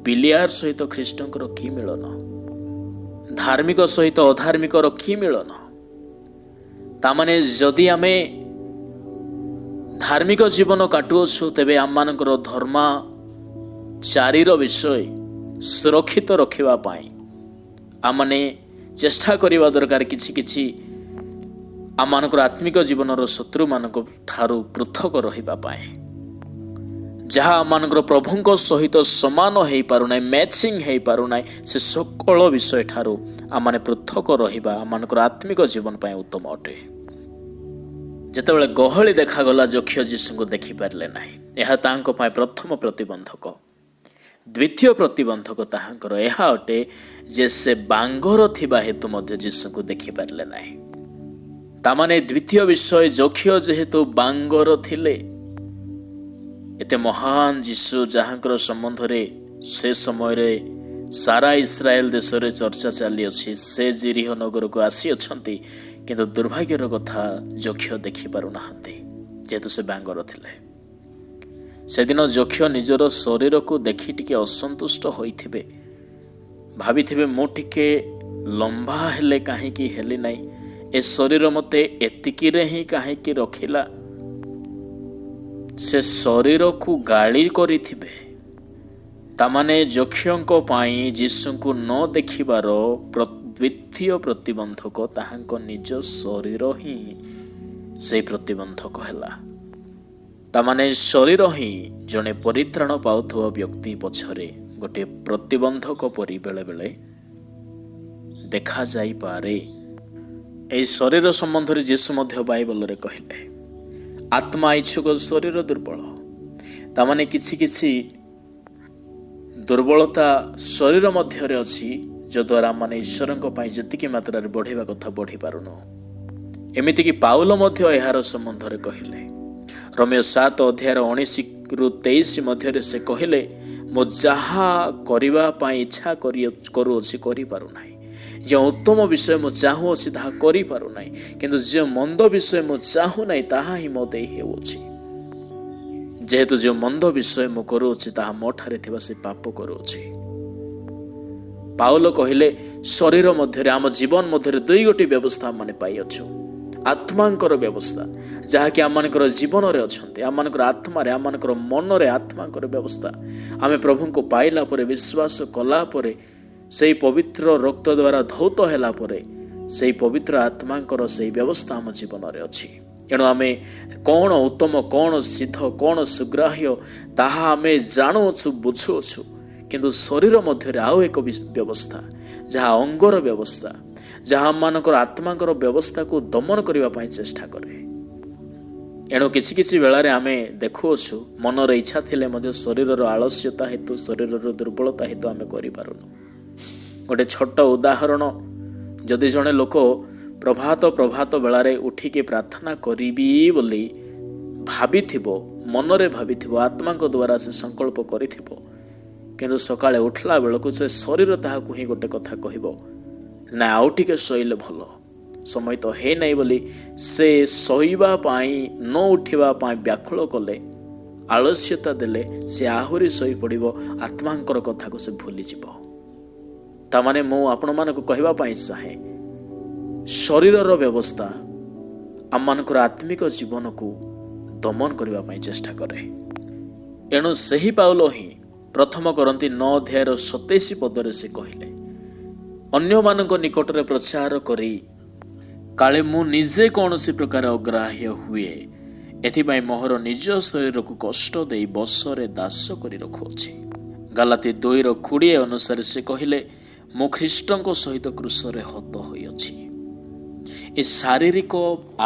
ବିଲିଆର ସହିତ ଖ୍ରୀଷ୍ଟଙ୍କର କି ମିଳନ? ଧାର୍ମିକ ସହିତ ଅଧାର୍ମିକର କି ମିଳନ? ତାମାନେ ଯଦି ଆମେ ଧାର୍ମିକ ଜୀବନ କାଟୁଅଛୁ, ତେବେ ଆମମାନଙ୍କର ଧର୍ମାଚାରୀର ବିଷୟ ସୁରକ୍ଷିତ ରଖିବା ପାଇଁ ଆମମାନେ ଚେଷ୍ଟା କରିବା ଦରକାର। କିଛି ଆମମାନଙ୍କର ଆତ୍ମିକ ଜୀବନର ଶତ୍ରୁମାନଙ୍କ ଠାରୁ ପୃଥକ ରହିବା ପାଇଁ, ଯାହା ଆମମାନଙ୍କର ପ୍ରଭୁଙ୍କ ସହିତ ସମାନ ହେଇପାରୁନାହିଁ, ମ୍ୟାଚିଂ ହେଇପାରୁନାହିଁ, ସେ ସକଳ ବିଷୟ ଠାରୁ ଆମମାନେ ପୃଥକ ରହିବା ଆମମାନଙ୍କର ଆତ୍ମିକ ଜୀବନ ପାଇଁ ଉତ୍ତମ ଅଟେ। ଯେତେବେଳେ ଗହଳି ଦେଖାଗଲା, ଯକ୍ଷ ଯୀଶୁଙ୍କୁ ଦେଖିପାରିଲେ ନାହିଁ। ଏହା ତାଙ୍କ ପାଇଁ ପ୍ରଥମ ପ୍ରତିବନ୍ଧକ। ଦ୍ୱିତୀୟ ପ୍ରତିବନ୍ଧକ ତାହାଙ୍କର ଏହା ଅଟେ ଯେ ସେ ବାଙ୍ଗର ଥିବା ହେତୁ ମଧ୍ୟ ଯୀଶୁଙ୍କୁ ଦେଖିପାରିଲେ ନାହିଁ। ତାମାନେ ଦ୍ୱିତୀୟ ବିଷୟ, ଯକ୍ଷ ଯେହେତୁ ବାଙ୍ଗର ଥିଲେ, ଏତେ ମହାନ ଯୀଶୁ ଯାହାଙ୍କର ସମ୍ବନ୍ଧରେ ସେ ସମୟରେ ସାରା ଇସ୍ରାଏଲ ଦେଶରେ ଚର୍ଚ୍ଚା ଚାଲିଅଛି, ସେ ଜିରିହ ନଗରକୁ ଆସିଅଛନ୍ତି, କିନ୍ତୁ ଦୁର୍ଭାଗ୍ୟର କଥା, ଯକ୍ଷ ଦେଖିପାରୁନାହାନ୍ତି ଯେହେତୁ ସେ ବାଙ୍ଗର ଥିଲେ। ସେଦିନ ଯକ୍ଷ ନିଜର ଶରୀରକୁ ଦେଖି ଟିକେ ଅସନ୍ତୁଷ୍ଟ ହୋଇଥିବେ, ଭାବିଥିବେ ମୁଁ ଟିକେ ଲମ୍ବା ହେଲେ କାହିଁକି ହେଲି ନାହିଁ, ଏ ଶରୀର ମୋତେ ଏତିକିରେ ହିଁ କାହିଁକି ରଖିଲା। ସେ ଶରୀରକୁ ଗାଳି କରିଥିବେ। ତାମାନେ ଯକ୍ଷଙ୍କ ପାଇଁ ଯୀଶୁଙ୍କୁ ନ ଦେଖିବାର ଦ୍ୱିତୀୟ ପ୍ରତିବନ୍ଧକ ତାହାଙ୍କ ନିଜ ଶରୀର ହିଁ ସେହି ପ୍ରତିବନ୍ଧକ ହେଲା। ତାମାନେ ଶରୀର ହିଁ ଜଣେ ପରିତ୍ରାଣ ପାଉଥିବା ବ୍ୟକ୍ତି ପଛରେ ଗୋଟିଏ ପ୍ରତିବନ୍ଧକ ପରି ବେଳେବେଳେ ଦେଖାଯାଇପାରେ। ଏହି ଶରୀର ସମ୍ବନ୍ଧରେ ଯୀଶୁ ମଧ୍ୟ ବାଇବଲରେ କହିଲେ, ଆତ୍ମା ଇଚ୍ଛୁକ, ଶରୀର ଦୁର୍ବଳ। ତାମାନେ କିଛି ଦୁର୍ବଳତା ଶରୀର ମଧ୍ୟରେ ଅଛି, ଯଦ୍ୱାରା ମାନେ ଈଶ୍ୱରଙ୍କ ପାଇଁ ଯେତିକି ମାତ୍ରାରେ ବଢ଼ିବା କଥା ବଢ଼ିପାରୁନୁ। ଏମିତିକି ପାଉଲ ମଧ୍ୟ ଏହାର ସମ୍ବନ୍ଧରେ କହିଲେ। ରୋମିଓ 7 ଅଧ୍ୟାୟର 19-23 ମଧ୍ୟରେ ସେ କହିଲେ, ମୁଁ ଯାହା କରିବା ପାଇଁ ଇଚ୍ଛା କରୁଅଛି କରିପାରୁନାହିଁ। ଯେଉଁ ଉତ୍ତମ ବିଷୟ ମୁଁ ଚାହୁଁଅଛି ତାହା କରିପାରୁନାହିଁ, କିନ୍ତୁ ଯେଉଁ ମନ୍ଦ ବିଷୟ ମୁଁ ଚାହୁଁନାହିଁ ତାହା ହିଁ ମୋ ଦେଇ ହେଉଅଛି। ଯେହେତୁ ଯେଉଁ ମନ୍ଦ ବିଷୟ ମୁଁ କରୁଅଛି ତାହା ମୋ ଠାରେ ଥିବା ସେ ପାପ କରୁଅଛି। ପାଉଲ କହିଲେ, ଶରୀର ମଧ୍ୟରେ, ଆମ ଜୀବନ ମଧ୍ୟରେ ଦୁଇଗୋଟି ବ୍ୟବସ୍ଥା ଆମେ ପାଇଅଛୁ। ଆତ୍ମାଙ୍କର ବ୍ୟବସ୍ଥା, ଯାହାକି ଆମମାନଙ୍କର ଜୀବନରେ ଅଛନ୍ତି, ଆମମାନଙ୍କର ଆତ୍ମାରେ, ଆମମାନଙ୍କର ମନରେ ଆତ୍ମାଙ୍କର ବ୍ୟବସ୍ଥା। ଆମେ ପ୍ରଭୁଙ୍କୁ ପାଇଲା ପରେ, ବିଶ୍ୱାସ କଲା ପରେ, ସେହି ପବିତ୍ର ରକ୍ତ ଦ୍ୱାରା ଧୌତ ହେଲା ପରେ, ସେହି ପବିତ୍ର ଆତ୍ମାଙ୍କର ସେହି ବ୍ୟବସ୍ଥା ଆମ ଜୀବନରେ ଅଛି। ଏଣୁ ଆମେ କ'ଣ ଉତ୍ତମ, କ'ଣ ସିଦ୍ଧ, କ'ଣ ସୁଗ୍ରାହ୍ୟ ତାହା ଆମେ ଜାଣୁଅଛୁ, ବୁଝୁଅଛୁ, କିନ୍ତୁ ଶରୀର ମଧ୍ୟରେ ଆଉ ଏକ ବ୍ୟବସ୍ଥା, ଯାହା ଅଙ୍ଗର ବ୍ୟବସ୍ଥା, ଯାହା ଆମମାନଙ୍କର ଆତ୍ମାଙ୍କର ବ୍ୟବସ୍ଥାକୁ ଦମନ କରିବା ପାଇଁ ଚେଷ୍ଟା କରେ। ଏଣୁ କିଛି ବେଳାରେ ଆମେ ଦେଖୁଅଛୁ, ମନର ଇଚ୍ଛା ଥିଲେ ମଧ୍ୟ ଶରୀରର ଆଳସ୍ୟତା ହେତୁ, ଶରୀରର ଦୁର୍ବଳତା ହେତୁ ଆମେ କରିପାରୁନୁ। ଗୋଟେ ଛୋଟ ଉଦାହରଣ, ଯଦି ଜଣେ ଲୋକ ପ୍ରଭାତ ବେଳାରେ ଉଠିକି ପ୍ରାର୍ଥନା କରିବି ବୋଲି ଭାବିଥିବ, ମନରେ ଭାବିଥିବ, ଆତ୍ମାଙ୍କ ଦ୍ୱାରା ସେ ସଂକଳ୍ପ କରିଥିବ, କିନ୍ତୁ ସକାଳେ ଉଠିଲା ବେଳକୁ ସେ ଶରୀର ତାହାକୁ ହିଁ ଗୋଟେ କଥା କହିବ ନା ଆଉ ଟିକେ ଶୋଇଲେ ଭଲ, ସମୟ ତ ହେ ନାହିଁ ବୋଲି ସେ ଶୋଇବା ପାଇଁ ନ ଉଠିବା ପାଇଁ ବ୍ୟାକୁଳ କଲେ, ଆଳସ୍ୟତା ଦେଲେ, ସେ ଆହୁରି ଶୋଇପଡ଼ିବ, ଆତ୍ମାଙ୍କର କଥାକୁ ସେ ଭୁଲିଯିବ। ତାମାନେ ମୁଁ ଆପଣମାନଙ୍କୁ କହିବା ପାଇଁ ଚାହେଁ, ଶରୀରର ବ୍ୟବସ୍ଥା ଆମମାନଙ୍କର ଆତ୍ମିକ ଜୀବନକୁ ଦମନ କରିବା ପାଇଁ ଚେଷ୍ଟା କରେ। ଏଣୁ ସେହି ପାଉଲ ହିଁ 1 କରନ୍ତି 9:27 ସେ କହିଲେ, ଅନ୍ୟମାନଙ୍କ ନିକଟରେ ପ୍ରଚାର କରି କାଳେ ମୁଁ ନିଜେ କୌଣସି ପ୍ରକାର ଅଗ୍ରାହ୍ୟ ହୁଏ, ଏଥିପାଇଁ ମୋହର ନିଜ ଶରୀରକୁ କଷ୍ଟ ଦେଇ ବଶରେ ଦାସ କରି ରଖୁଅଛି। ଗାଲାତି 2:20 ଅନୁସାରେ ସେ କହିଲେ, ମୁଁ ଖ୍ରୀଷ୍ଟଙ୍କ ସହିତ କ୍ରୁଶରେ ହତ ହୋଇଅଛି। ଏ ଶାରୀରିକ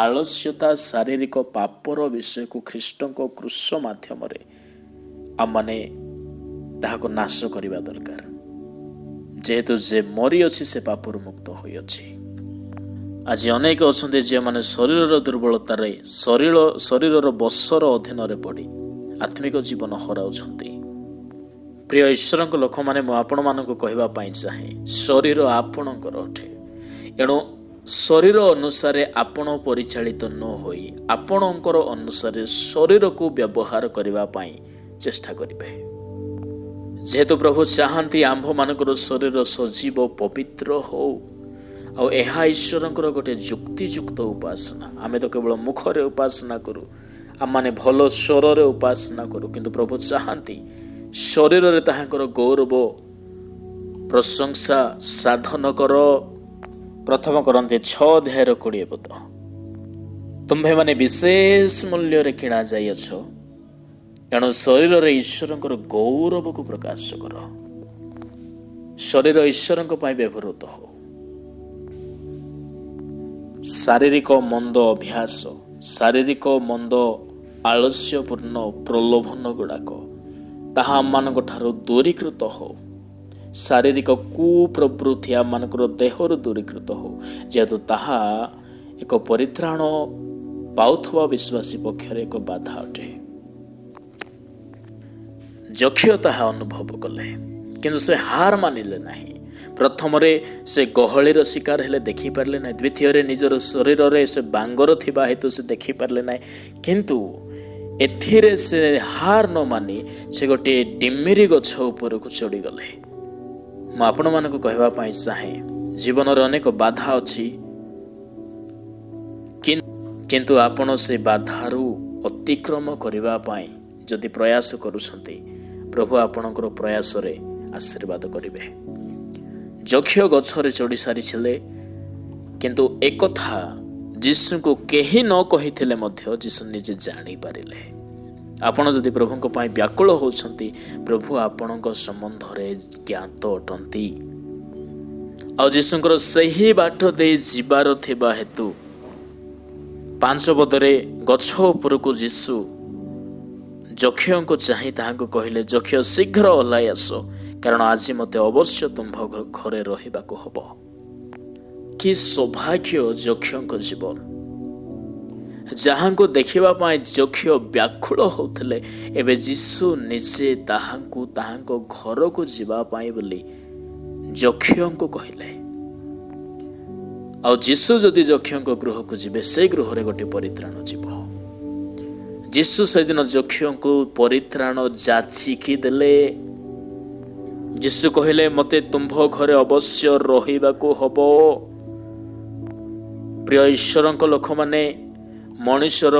ଆଳସ୍ୟତା, ଶାରୀରିକ ପାପର ବିଷୟକୁ ଖ୍ରୀଷ୍ଟଙ୍କ କ୍ରୁଶ ମାଧ୍ୟମରେ ଆମମାନେ ତାହାକୁ ନାଶ କରିବା ଦରକାର। ଯେହେତୁ ଯେ ମରିଅଛି ସେ ପାପରୁ ମୁକ୍ତ ହୋଇଅଛି। ଆଜି ଅନେକ ଅଛନ୍ତି ଯେଉଁମାନେ ଶରୀରର ଦୁର୍ବଳତାରେ ଶରୀରର ବଶର ଅଧୀନରେ ପଡ଼ି ଆତ୍ମିକ ଜୀବନ ହରାଉଛନ୍ତି। ପ୍ରିୟ ଈଶ୍ୱରଙ୍କ ଲୋକମାନେ, ମୁଁ ଆପଣମାନଙ୍କୁ କହିବା ପାଇଁ ଚାହେଁ, ଶରୀର ଆପଣଙ୍କର ଅଟେ। ଏଣୁ ଶରୀର ଅନୁସାରେ ଆପଣ ପରିଚାଳିତ ନ ହୋଇ ଆପଣଙ୍କର ଅନୁସାରେ ଶରୀରକୁ ବ୍ୟବହାର କରିବା ପାଇଁ ଚେଷ୍ଟା କରିବେ। ଯେହେତୁ ପ୍ରଭୁ ଚାହାନ୍ତି ଆମ୍ଭମାନଙ୍କର ଶରୀର ସଜୀବ ପବିତ୍ର ହଉ, ଆଉ ଏହା ଈଶ୍ୱରଙ୍କର ଗୋଟେ ଯୁକ୍ତିଯୁକ୍ତ ଉପାସନା। ଆମେ ତ କେବଳ ମୁଖରେ ଉପାସନା କରୁ, ଆମମାନେ ଭଲ ସ୍ୱରରେ ଉପାସନା କରୁ, କିନ୍ତୁ ପ୍ରଭୁ ଚାହାନ୍ତି ଶରୀରରେ ତାହାଙ୍କର ଗୌରବ ପ୍ରଶଂସା ସାଧନ କର। 1 କରନ୍ତି 6:20 ତୁମ୍ଭେମାନେ ବିଶେଷ ମୂଲ୍ୟରେ କିଣା ଯାଇଅଛ, ଏଣୁ ଶରୀରରେ ଈଶ୍ୱରଙ୍କର ଗୌରବକୁ ପ୍ରକାଶ କର। ଶରୀର ଈଶ୍ୱରଙ୍କ ପାଇଁ ବ୍ୟବହୃତ ହଉ। ଶାରୀରିକ ମନ୍ଦ ଅଭ୍ୟାସ, ଶାରୀରିକ ମନ୍ଦ ଆଳସ୍ୟପୂର୍ଣ୍ଣ ପ୍ରଲୋଭନ ଗୁଡ଼ାକ ତାହା ଆମମାନଙ୍କ ଠାରୁ ଦୂରୀକୃତ ହଉ। ଶାରୀରିକ କୁପ୍ରବୃତ୍ତି ଆମମାନଙ୍କର ଦେହରୁ ଦୂରୀକୃତ ହଉ, ଯେହେତୁ ତାହା ଏକ ପରିତ୍ରାଣ ପାଉଥିବା ବିଶ୍ୱାସୀ ପକ୍ଷରେ ଏକ ବାଧା ଅଟେ। ଯକ୍ଷ ତାହା ଅନୁଭବ କଲେ, କିନ୍ତୁ ସେ ହାର ମାନିଲେ ନାହିଁ। ପ୍ରଥମରେ ସେ ଗହଳିର ଶିକାର ହେଲେ, ଦେଖିପାରିଲେ ନାହିଁ। ଦ୍ୱିତୀୟରେ ନିଜର ଶରୀରରେ ସେ ବାଙ୍ଗର ଥିବା ହେତୁ ସେ ଦେଖିପାରିଲେ ନାହିଁ। କିନ୍ତୁ ଏଥିରେ ସେ ହାର ନ ମାନି ସେ ଗୋଟିଏ ଡିମିରି ଗଛ ଉପରକୁ ଚଢ଼ିଗଲେ। ମୁଁ ଆପଣମାନଙ୍କୁ କହିବା ପାଇଁ ଚାହେଁ, ଜୀବନରେ ଅନେକ ବାଧା ଅଛି, କିନ୍ତୁ ଆପଣ ସେ ବାଧାରୁ ଅତିକ୍ରମ କରିବା ପାଇଁ ଯଦି ପ୍ରୟାସ କରୁଛନ୍ତି, ପ୍ରଭୁ ଆପଣଙ୍କର ପ୍ରୟାସରେ ଆଶୀର୍ବାଦ କରିବେ। ଯକ୍ଷ ଗଛରେ ଚଢ଼ି ସାରିଥିଲେ, କିନ୍ତୁ ଏକଥା ଯୀଶୁଙ୍କୁ କେହି ନ କହିଥିଲେ ମଧ୍ୟ ଯୀଶୁ ନିଜେ ଜାଣିପାରିଲେ। ଆପଣ ଯଦି ପ୍ରଭୁଙ୍କ ପାଇଁ ବ୍ୟାକୁଳ ହେଉଛନ୍ତି, ପ୍ରଭୁ ଆପଣଙ୍କ ସମ୍ବନ୍ଧରେ ଜ୍ଞାତ ଅଟନ୍ତି। ଆଉ ଯୀଶୁଙ୍କର ସେହି ବାଟ ଦେଇ ଯିବାର ଥିବା ହେତୁ 5 ପଦରେ ଗଛ ଉପରକୁ ଯୀଶୁ ଯକ୍ଷଙ୍କୁ ଚାହିଁ ତାହାଙ୍କୁ କହିଲେ, ଯକ୍ଷ ଶୀଘ୍ର ଓହ୍ଲାଇ ଆସ, କାରଣ ଆଜି ମୋତେ ଅବଶ୍ୟ ତୁମ୍ଭ ଘରେ ରହିବାକୁ ହବ। କି ସୌଭାଗ୍ୟ ଯକ୍ଷଙ୍କ ଜୀବନ! ଯାହାଙ୍କୁ ଦେଖିବା ପାଇଁ ଯକ୍ଷ ବ୍ୟାକୁଳ ହେଉଥିଲେ, ଏବେ ଯୀଶୁ ନିଜେ ତାହାଙ୍କୁ ତାହାଙ୍କ ଘରକୁ ଯିବା ପାଇଁ ବୋଲି ଯକ୍ଷଙ୍କୁ କହିଲେ। ଆଉ ଯୀଶୁ ଯଦି ଯକ୍ଷଙ୍କ ଗୃହକୁ ଯିବେ, ସେ ଗୃହରେ ଗୋଟିଏ ପରିତ୍ରାଣ ଯିବ। ଯୀଶୁ ସେଦିନ ଯକ୍ଷଙ୍କୁ ପରିତ୍ରାଣ ଯାଚିକି ଦେଲେ। ଯୀଶୁ କହିଲେ, ମୋତେ ତୁମ୍ଭ ଘରେ ଅବଶ୍ୟ ରହିବାକୁ ହବ। ପ୍ରିୟ ଈଶ୍ୱରଙ୍କ ଲୋକମାନେ, ମଣିଷର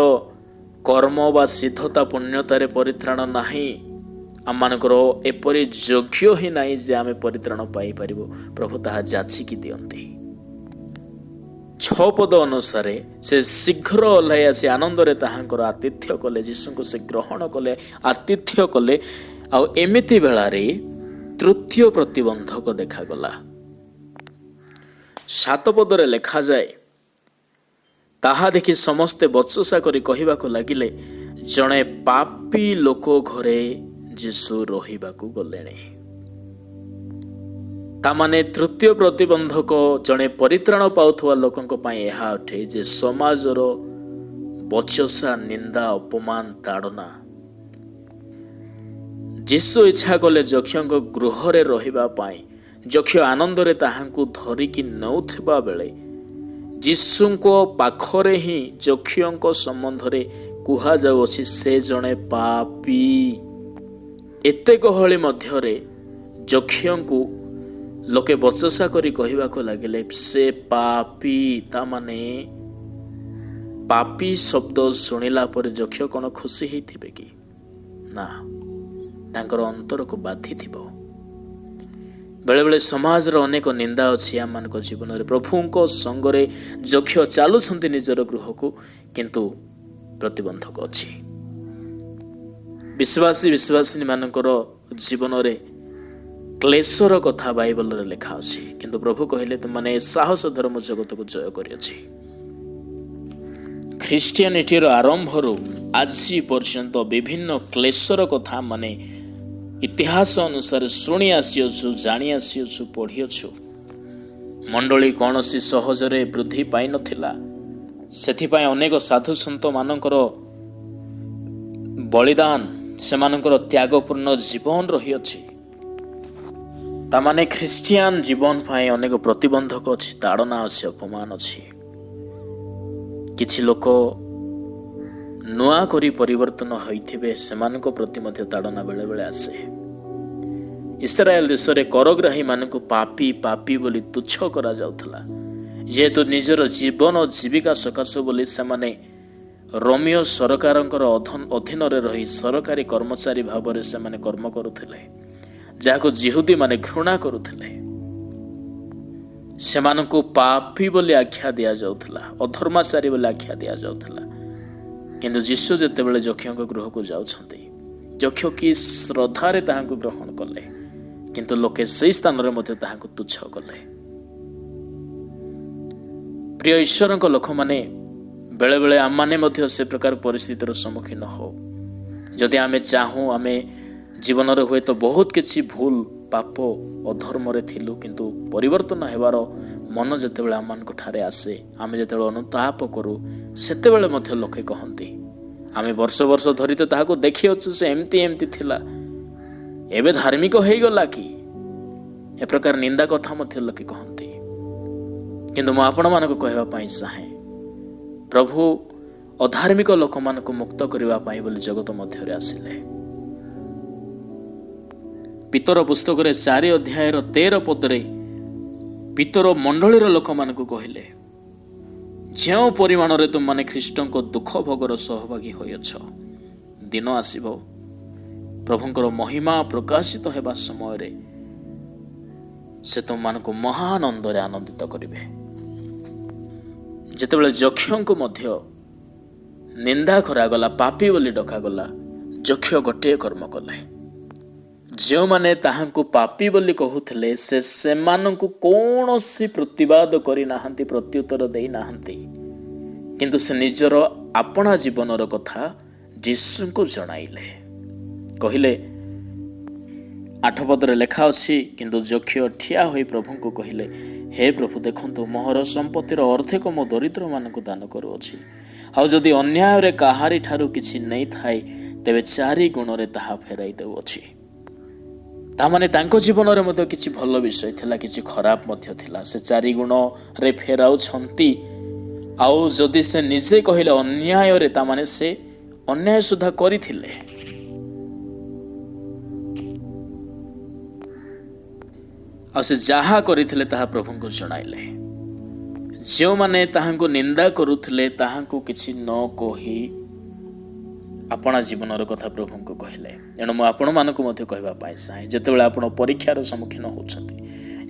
କର୍ମ ବା ସିଦ୍ଧତା ପୁଣ୍ୟତାରେ ପରିତ୍ରାଣ ନାହିଁ। ଆମମାନଙ୍କର ଏପରି ଯୋଗ୍ୟ ହିଁ ନାହିଁ ଯେ ଆମେ ପରିତ୍ରାଣ ପାଇପାରିବୁ। ପ୍ରଭୁ ତାହା ଯାଚିକି ଦିଅନ୍ତି। 6 ପଦ ଅନୁସାରେ ସେ ଶୀଘ୍ର ଓହ୍ଲାଇ ଆସି ଆନନ୍ଦରେ ତାହାଙ୍କର ଆତିଥ୍ୟ କଲେ। ଯୀଶୁଙ୍କୁ ସେ ଗ୍ରହଣ କଲେ, ଆତିଥ୍ୟ କଲେ। ଆଉ ଏମିତି ବେଳାରେ ତୃତୀୟ ପ୍ରତିବନ୍ଧକ ଦେଖାଗଲା। 7 ପଦରେ ଲେଖାଯାଏ, ତାହା ଦେଖି ସମସ୍ତେ ବଚସା କରି କହିବାକୁ ଲାଗିଲେ, ଜଣେ ପାପୀ ଲୋକ ଘରେ ଯୀଶୁ ରହିବାକୁ ଗଲେଣି। ତାମାନେ ତୃତୀୟ ପ୍ରତିବନ୍ଧକ ଜଣେ ପରିତ୍ରାଣ ପାଉଥିବା ଲୋକଙ୍କ ପାଇଁ ଏହା ଅଟେ ଯେ ସମାଜର ବଚସା, ନିନ୍ଦା, ଅପମାନ, ତାଡ଼ନା। ଯୀଶୁ ଇଚ୍ଛା କଲେ ଯକ୍ଷଙ୍କ ଗୃହରେ ରହିବା ପାଇଁ, ଯକ୍ଷ ଆନନ୍ଦରେ ତାହାଙ୍କୁ ଧରିକି ନେଉଥିବା ବେଳେ ଯୀଶୁଙ୍କ ପାଖରେ ହିଁ ଯକ୍ଷଙ୍କ ସମ୍ବନ୍ଧରେ କୁହାଯାଉଅଛି ସେ ଜଣେ ପାପୀ। ଏତେ ଗହଳି ମଧ୍ୟରେ ଯକ୍ଷଙ୍କୁ ଲୋକେ ବଚସା କରି କହିବାକୁ ଲାଗିଲେ ସେ ପାପୀ। ତାମାନେ ପାପୀ ଶବ୍ଦ ଶୁଣିଲା ପରେ ଯକ୍ଷ କ'ଣ ଖୁସି ହେଇଥିବେ କି? ନା, ତାଙ୍କର ଅନ୍ତରକୁ ବାଧିଥିବ। ବେଳେବେଳେ ସମାଜର ଅନେକ ନିନ୍ଦା ଅଛି ଆମମାନଙ୍କ ଜୀବନରେ। ପ୍ରଭୁଙ୍କ ସଙ୍ଗରେ ଯକ୍ଷ ଚାଲୁଛନ୍ତି ନିଜର ଗୃହକୁ, କିନ୍ତୁ ପ୍ରତିବନ୍ଧକ ଅଛି। ବିଶ୍ୱାସୀ ମାନଙ୍କର ଜୀବନରେ କ୍ଲେଶର କଥା ବାଇବଲରେ ଲେଖା ଅଛି, କିନ୍ତୁ ପ୍ରଭୁ କହିଲେ ତୁମମାନେ ସାହସ ଧର, ମୁଁ ଜଗତକୁ ଜୟ କରିଅଛି। ଖ୍ରୀଷ୍ଟିଆନିଟିର ଆରମ୍ଭରୁ ଆଜି ପର୍ଯ୍ୟନ୍ତ ବିଭିନ୍ନ କ୍ଲେଶର କଥା ମାନେ ଇତିହାସ ଅନୁସାରେ ଶୁଣି ଆସିଅଛୁ, ଜାଣି ଆସିଅଛୁ, ପଢ଼ିଅଛୁ। ମଣ୍ଡଳୀ କୌଣସି ସହଜରେ ବୃଦ୍ଧି ପାଇନଥିଲା। ସେଥିପାଇଁ ଅନେକ ସାଧୁସନ୍ଥ ମାନଙ୍କର ବଳିଦାନ, ସେମାନଙ୍କର ତ୍ୟାଗପୂର୍ଣ୍ଣ ଜୀବନ ରହିଅଛି। ତାମାନେ ଖ୍ରୀଷ୍ଟିଆନ ଜୀବନ ପାଇଁ ଅନେକ ପ୍ରତିବନ୍ଧକ ଅଛି, ତାଡ଼ନା ଅଛି, ଅପମାନ ଅଛି। କିଛି ଲୋକ ନୂଆ କରି ପରିବର୍ତ୍ତନ ହୋଇଥିବେ, ସେମାନଙ୍କ ପ୍ରତି ମଧ୍ୟ ତାଡ଼ନା ବେଳେବେଳେ ଆସେ। ଇସ୍ରାଏଲ ଦେଶରେ କରଗ୍ରାହୀ ମାନଙ୍କୁ ପାପୀ ପାପୀ ବୋଲି ତୁଚ୍ଛ କରାଯାଉଥିଲା। ଯେହେତୁ ନିଜର ଜୀବନ ଜୀବିକା ସକାଶେ ବୋଲି ସେମାନେ ରୋମିଓ ସରକାରଙ୍କର ଅଧୀନରେ ରହି ସରକାରୀ କର୍ମଚାରୀ ଭାବରେ ସେମାନେ କର୍ମ କରୁଥିଲେ, ଯାହାକୁ ଜିହୁଦୀ ମାନେ ଘୃଣା କରୁଥିଲେ। ସେମାନଙ୍କୁ ପାପୀ ବୋଲି ଆଖ୍ୟା ଦିଆଯାଉଥିଲା, ଅଧର୍ମାଚାରୀ ବୋଲି ଆଖ୍ୟା ଦିଆଯାଉଥିଲା। କିନ୍ତୁ ଯୀଶୁ ଯେତେବେଳେ ଯକ୍ଷଙ୍କ ଗୃହକୁ ଯାଉଛନ୍ତି, ଯକ୍ଷ କି ଶ୍ରଦ୍ଧାରେ ତାହାଙ୍କୁ ଗ୍ରହଣ କଲେ, କିନ୍ତୁ ଲୋକେ ସେହି ସ୍ଥାନରେ ମଧ୍ୟ ତାହାଙ୍କୁ ତୁଚ୍ଛ କଲେ। ପ୍ରିୟ ଈଶ୍ୱରଙ୍କ ଲୋକମାନେ, ବେଳେବେଳେ ଆମମାନେ ମଧ୍ୟ ସେ ପ୍ରକାର ପରିସ୍ଥିତିର ସମ୍ମୁଖୀନ ହଉ। ଯଦି ଆମେ ଚାହୁଁ, ଆମେ ଜୀବନରେ ହୁଏତ ବହୁତ କିଛି ଭୁଲ ପାପ ଅଧର୍ମରେ ଥିଲୁ, କିନ୍ତୁ ପରିବର୍ତ୍ତନ ହେବାର ମନ ଯେତେବେଳେ ଆମମାନଙ୍କ ଠାରେ ଆସେ, ଆମେ ଯେତେବେଳେ ଅନୁତାପ କରୁ, ସେତେବେଳେ ମଧ୍ୟ ଲୋକେ କହନ୍ତି ଆମେ ବର୍ଷ ବର୍ଷ ଧରି ତ ତାହାକୁ ଦେଖିଅଛୁ, ସେ ଏମିତି ଥିଲା, ଏବେ ଧାର୍ମିକ ହେଇଗଲା କି? ଏ ପ୍ରକାର ନିନ୍ଦା କଥା ମଧ୍ୟ ଲୋକେ କହନ୍ତି। କିନ୍ତୁ ମୁଁ ଆପଣମାନଙ୍କୁ କହିବା ପାଇଁ ଚାହେଁ, ପ୍ରଭୁ ଅଧାର୍ମିକ ଲୋକମାନଙ୍କୁ ମୁକ୍ତ କରିବା ପାଇଁ ବୋଲି ଜଗତ ମଧ୍ୟରେ ଆସିଲେ। ପିତର ପୁସ୍ତକରେ 4 ଅଧ୍ୟାୟର 13 ପଦରେ ପିତର ମଣ୍ଡଳୀର ଲୋକମାନଙ୍କୁ କହିଲେ, ଯେଉଁ ପରିମାଣରେ ତୁମମାନେ ଖ୍ରୀଷ୍ଟଙ୍କ ଦୁଃଖ ଭୋଗର ସହଭାଗୀ ହୋଇଅଛ, ଦିନ ଆସିବ ପ୍ରଭୁଙ୍କର ମହିମା ପ୍ରକାଶିତ ହେବା ସମୟରେ ସେ ତୁମମାନଙ୍କୁ ମହାନନ୍ଦରେ ଆନନ୍ଦିତ କରିବେ। ଯେତେବେଳେ ଯକ୍ଷଙ୍କୁ ମଧ୍ୟ ନିନ୍ଦା କରାଗଲା, ପାପୀ ବୋଲି ଡକାଗଲା, ଯକ୍ଷ ଗୋଟିଏ କର୍ମ କଲେ। ଯେଉଁମାନେ ତାହାଙ୍କୁ ପାପୀ ବୋଲି କହୁଥିଲେ, ସେମାନଙ୍କୁ କୌଣସି ପ୍ରତିବାଦ କରିନାହାନ୍ତି, ପ୍ରତ୍ୟୁତ୍ତର ଦେଇନାହାନ୍ତି। କିନ୍ତୁ ସେ ନିଜର ଆପଣା ଜୀବନର କଥା ଯୀଶୁଙ୍କୁ ଜଣାଇଲେ। କହିଲେ, 8 ପଦରେ ଲେଖା ଅଛି, କିନ୍ତୁ ଯକ୍ଷ ଠିଆ ହୋଇ ପ୍ରଭୁଙ୍କୁ କହିଲେ, ହେ ପ୍ରଭୁ, ଦେଖନ୍ତୁ ମୋହର ସମ୍ପତ୍ତିର ଅର୍ଦ୍ଧେକ ମୋ ଦରିଦ୍ରମାନଙ୍କୁ ଦାନ କରୁଅଛି। ଆଉ ଯଦି ଅନ୍ୟାୟରେ କାହାରି ଠାରୁ କିଛି ନେଇଥାଏ, ତେବେ 4 ଗୁଣରେ ତାହା ଫେରାଇ ଦେଉଅଛି। ତାମାନେ ତାଙ୍କ ଜୀବନରେ ମଧ୍ୟ କିଛି ଭଲ ବିଷୟ ଥିଲା, କିଛି ଖରାପ ମଧ୍ୟ ଥିଲା। ସେ 4 ଗୁଣରେ ଫେରାଉଛନ୍ତି। ଆଉ ଯଦି ସେ ନିଜେ କହିଲେ ଅନ୍ୟାୟରେ, ତାମାନେ ସେ ଅନ୍ୟାୟ ସୁଦ୍ଧା କରିଥିଲେ। ଆଉ ସେ ଯାହା କରିଥିଲେ ତାହା ପ୍ରଭୁଙ୍କୁ ଜଣାଇଲେ। ଯେଉଁମାନେ ତାହାଙ୍କୁ ନିନ୍ଦା କରୁଥିଲେ, ତାହାଙ୍କୁ କିଛି ନ କହି ଆପଣା ଜୀବନର କଥା ପ୍ରଭୁଙ୍କୁ କହିଲେ। ଏଣୁ ମୁଁ ଆପଣମାନଙ୍କୁ ମଧ୍ୟ କହିବା ପାଇଁ ଚାହେଁ, ଯେତେବେଳେ ଆପଣ ପରୀକ୍ଷାର ସମ୍ମୁଖୀନ ହେଉଛନ୍ତି,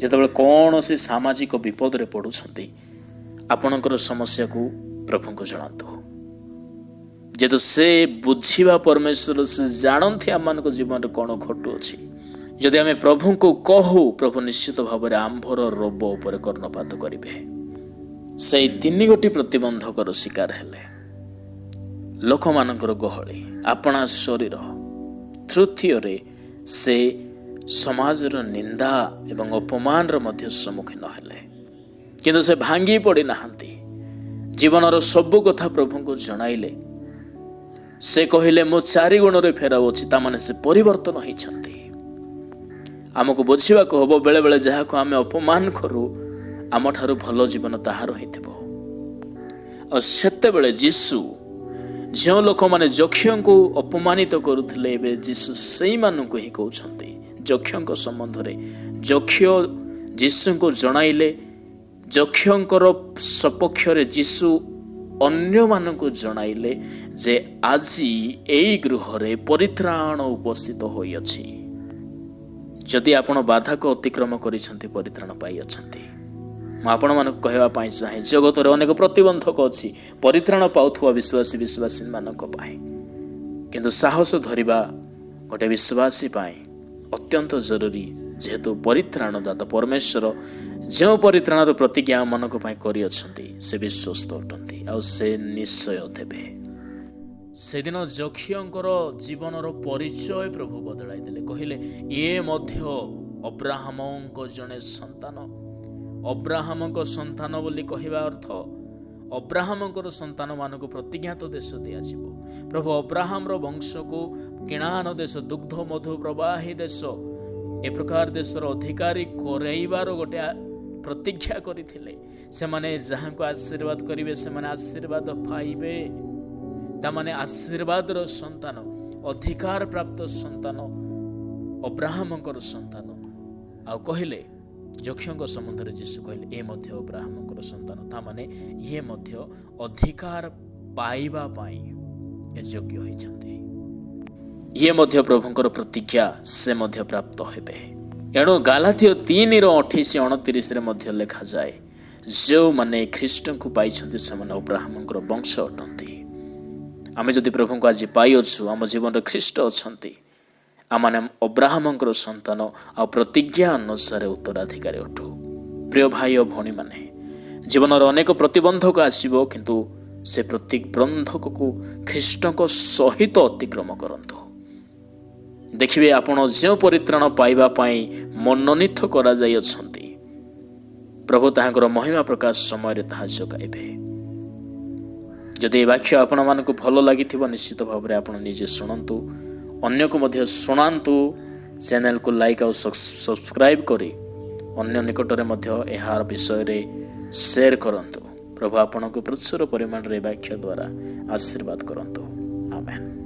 ଯେତେବେଳେ କୌଣସି ସାମାଜିକ ବିପଦରେ ପଡ଼ୁଛନ୍ତି, ଆପଣଙ୍କର ସମସ୍ୟାକୁ ପ୍ରଭୁଙ୍କୁ ଜଣାନ୍ତୁ। ଯେହେତୁ ସେ ବୁଝିବା ପରମେଶ୍ୱର, ସେ ଜାଣନ୍ତି ଆମମାନଙ୍କ ଜୀବନରେ କ'ଣ ଘଟୁଅଛି। ଯଦି ଆମେ ପ୍ରଭୁଙ୍କୁ କହୁ, ପ୍ରଭୁ ନିଶ୍ଚିତ ଭାବରେ ଆମ୍ଭର ରୋଗ ଉପରେ କର୍ଣ୍ଣପାତ କରିବେ। ସେଇ 3 ପ୍ରତିବନ୍ଧକର ଶିକାର ହେଲେ। ଲୋକମାନଙ୍କର ଗହଳି, ଆପଣା ଶରୀର, ତୃତୀୟରେ ସେ ସମାଜର ନିନ୍ଦା ଏବଂ ଅପମାନର ମଧ୍ୟ ସମ୍ମୁଖୀନ ହେଲେ। କିନ୍ତୁ ସେ ଭାଙ୍ଗି ପଡ଼ିନାହାନ୍ତି। ଜୀବନର ସବୁ କଥା ପ୍ରଭୁଙ୍କୁ ଜଣାଇଲେ। ସେ କହିଲେ, ମୁଁ 4 ଗୁଣରେ ଫେରାଉଅଛି। ତାମାନେ ସେ ପରିବର୍ତ୍ତନ ହୋଇଛନ୍ତି। आमको बुझाक हम बेले बेले जहाँ को आम अपमान करूँ आमठार भल जीवन ताहार होते बेले जीशु जो लोक मैंने यक्ष को अपमानित करुले जीशु से मानक ही कहते यक्ष संबंध में यक्ष जीशु को जणाइले यक्षर सपक्ष जीशु अन्य मानक जणाइले जे आज यही गृह परित्राण उपस्थित होइअछि। जदि आपण बाधा को अतिक्रम करिसेंति परित्राण पाई अछंती मैं आपण मानक कहवाई चाहे जगत में अनेक प्रतिबंधक अच्छी परित्राण पाउथुवा विश्वासी मानक पाए किंतु साहस धरिबा गोटे विश्वासी पाए अत्यंत जरूरी जेहेतु परित्राणदाता परमेश्वर जो परित्राणर प्रतिज्ञा मानक करि अछंती से विश्वस्त अटंती आ से निश्चय देबे। से दिन यक्षर जीवनर परिचय प्रभु बदलाई देले कहले ये मध्य अब्राहम जने संतान अब्राहम संतान बोली कहवा अर्थ अब्राहम संतान मानक प्रतिज्ञात देश दिया प्रभु अब्राहम वंश को किणान देश दुग्ध मधु प्रवाही देश ए प्रकार देशर अधिकारी करैबार गोटे प्रतिज्ञा करथिले से माने जहाँ को आशीर्वाद करिवे से माने आशीर्वाद पाइबे तामाने आशीर्वाद संतान अधिकार प्राप्त संतान अब्राहम संतान आ कहले यक्ष संबंध में जीशु कहले ए मध्य अब्राहम संतान तामाने ये मध्य अधिकार पाइबा पाई योग्य होइछन्ति ये मध्य प्रभुंकर प्रतिज्ञा से मध्य प्राप्त हेबे। एणु गालातिय 3:28-29 लिखा जाए जो माने ख्रीष्ट को पाई से अब्राहम वंश अटंती आमे जदि प्रभु को आज पाइछु आम जीवन ख्रीष्ट अछंती आमाने अब्राहम संतान आ प्रतिज्ञा अनुसार उत्तराधिकारी अटू। प्रिय भाई और भौणी माने जीवन अनेक प्रतिबंधक आसो किंतु से प्रतिबंधक को ख्रीष्ट सहित अतिक्रम करंतु देखिए आपण जो परित्राण पाइबा पाई मनोनीत करा जाई अछंती प्रभु ताहांकर महिमा प्रकाश समय ताहा जगाइबे। जदि वाक्य आपण मानक भल लगी निश्चित भाव में आपण निजे शुणु अन्य को मध्य शुणातु चैनल को लाइक और सब्सक्राइब करी अन्य निकट में यार विषय रे शेयर करंतु। प्रभु आपण को प्रचुर परिमाण रे वाक्य द्वारा आशीर्वाद करंतु। आमेन।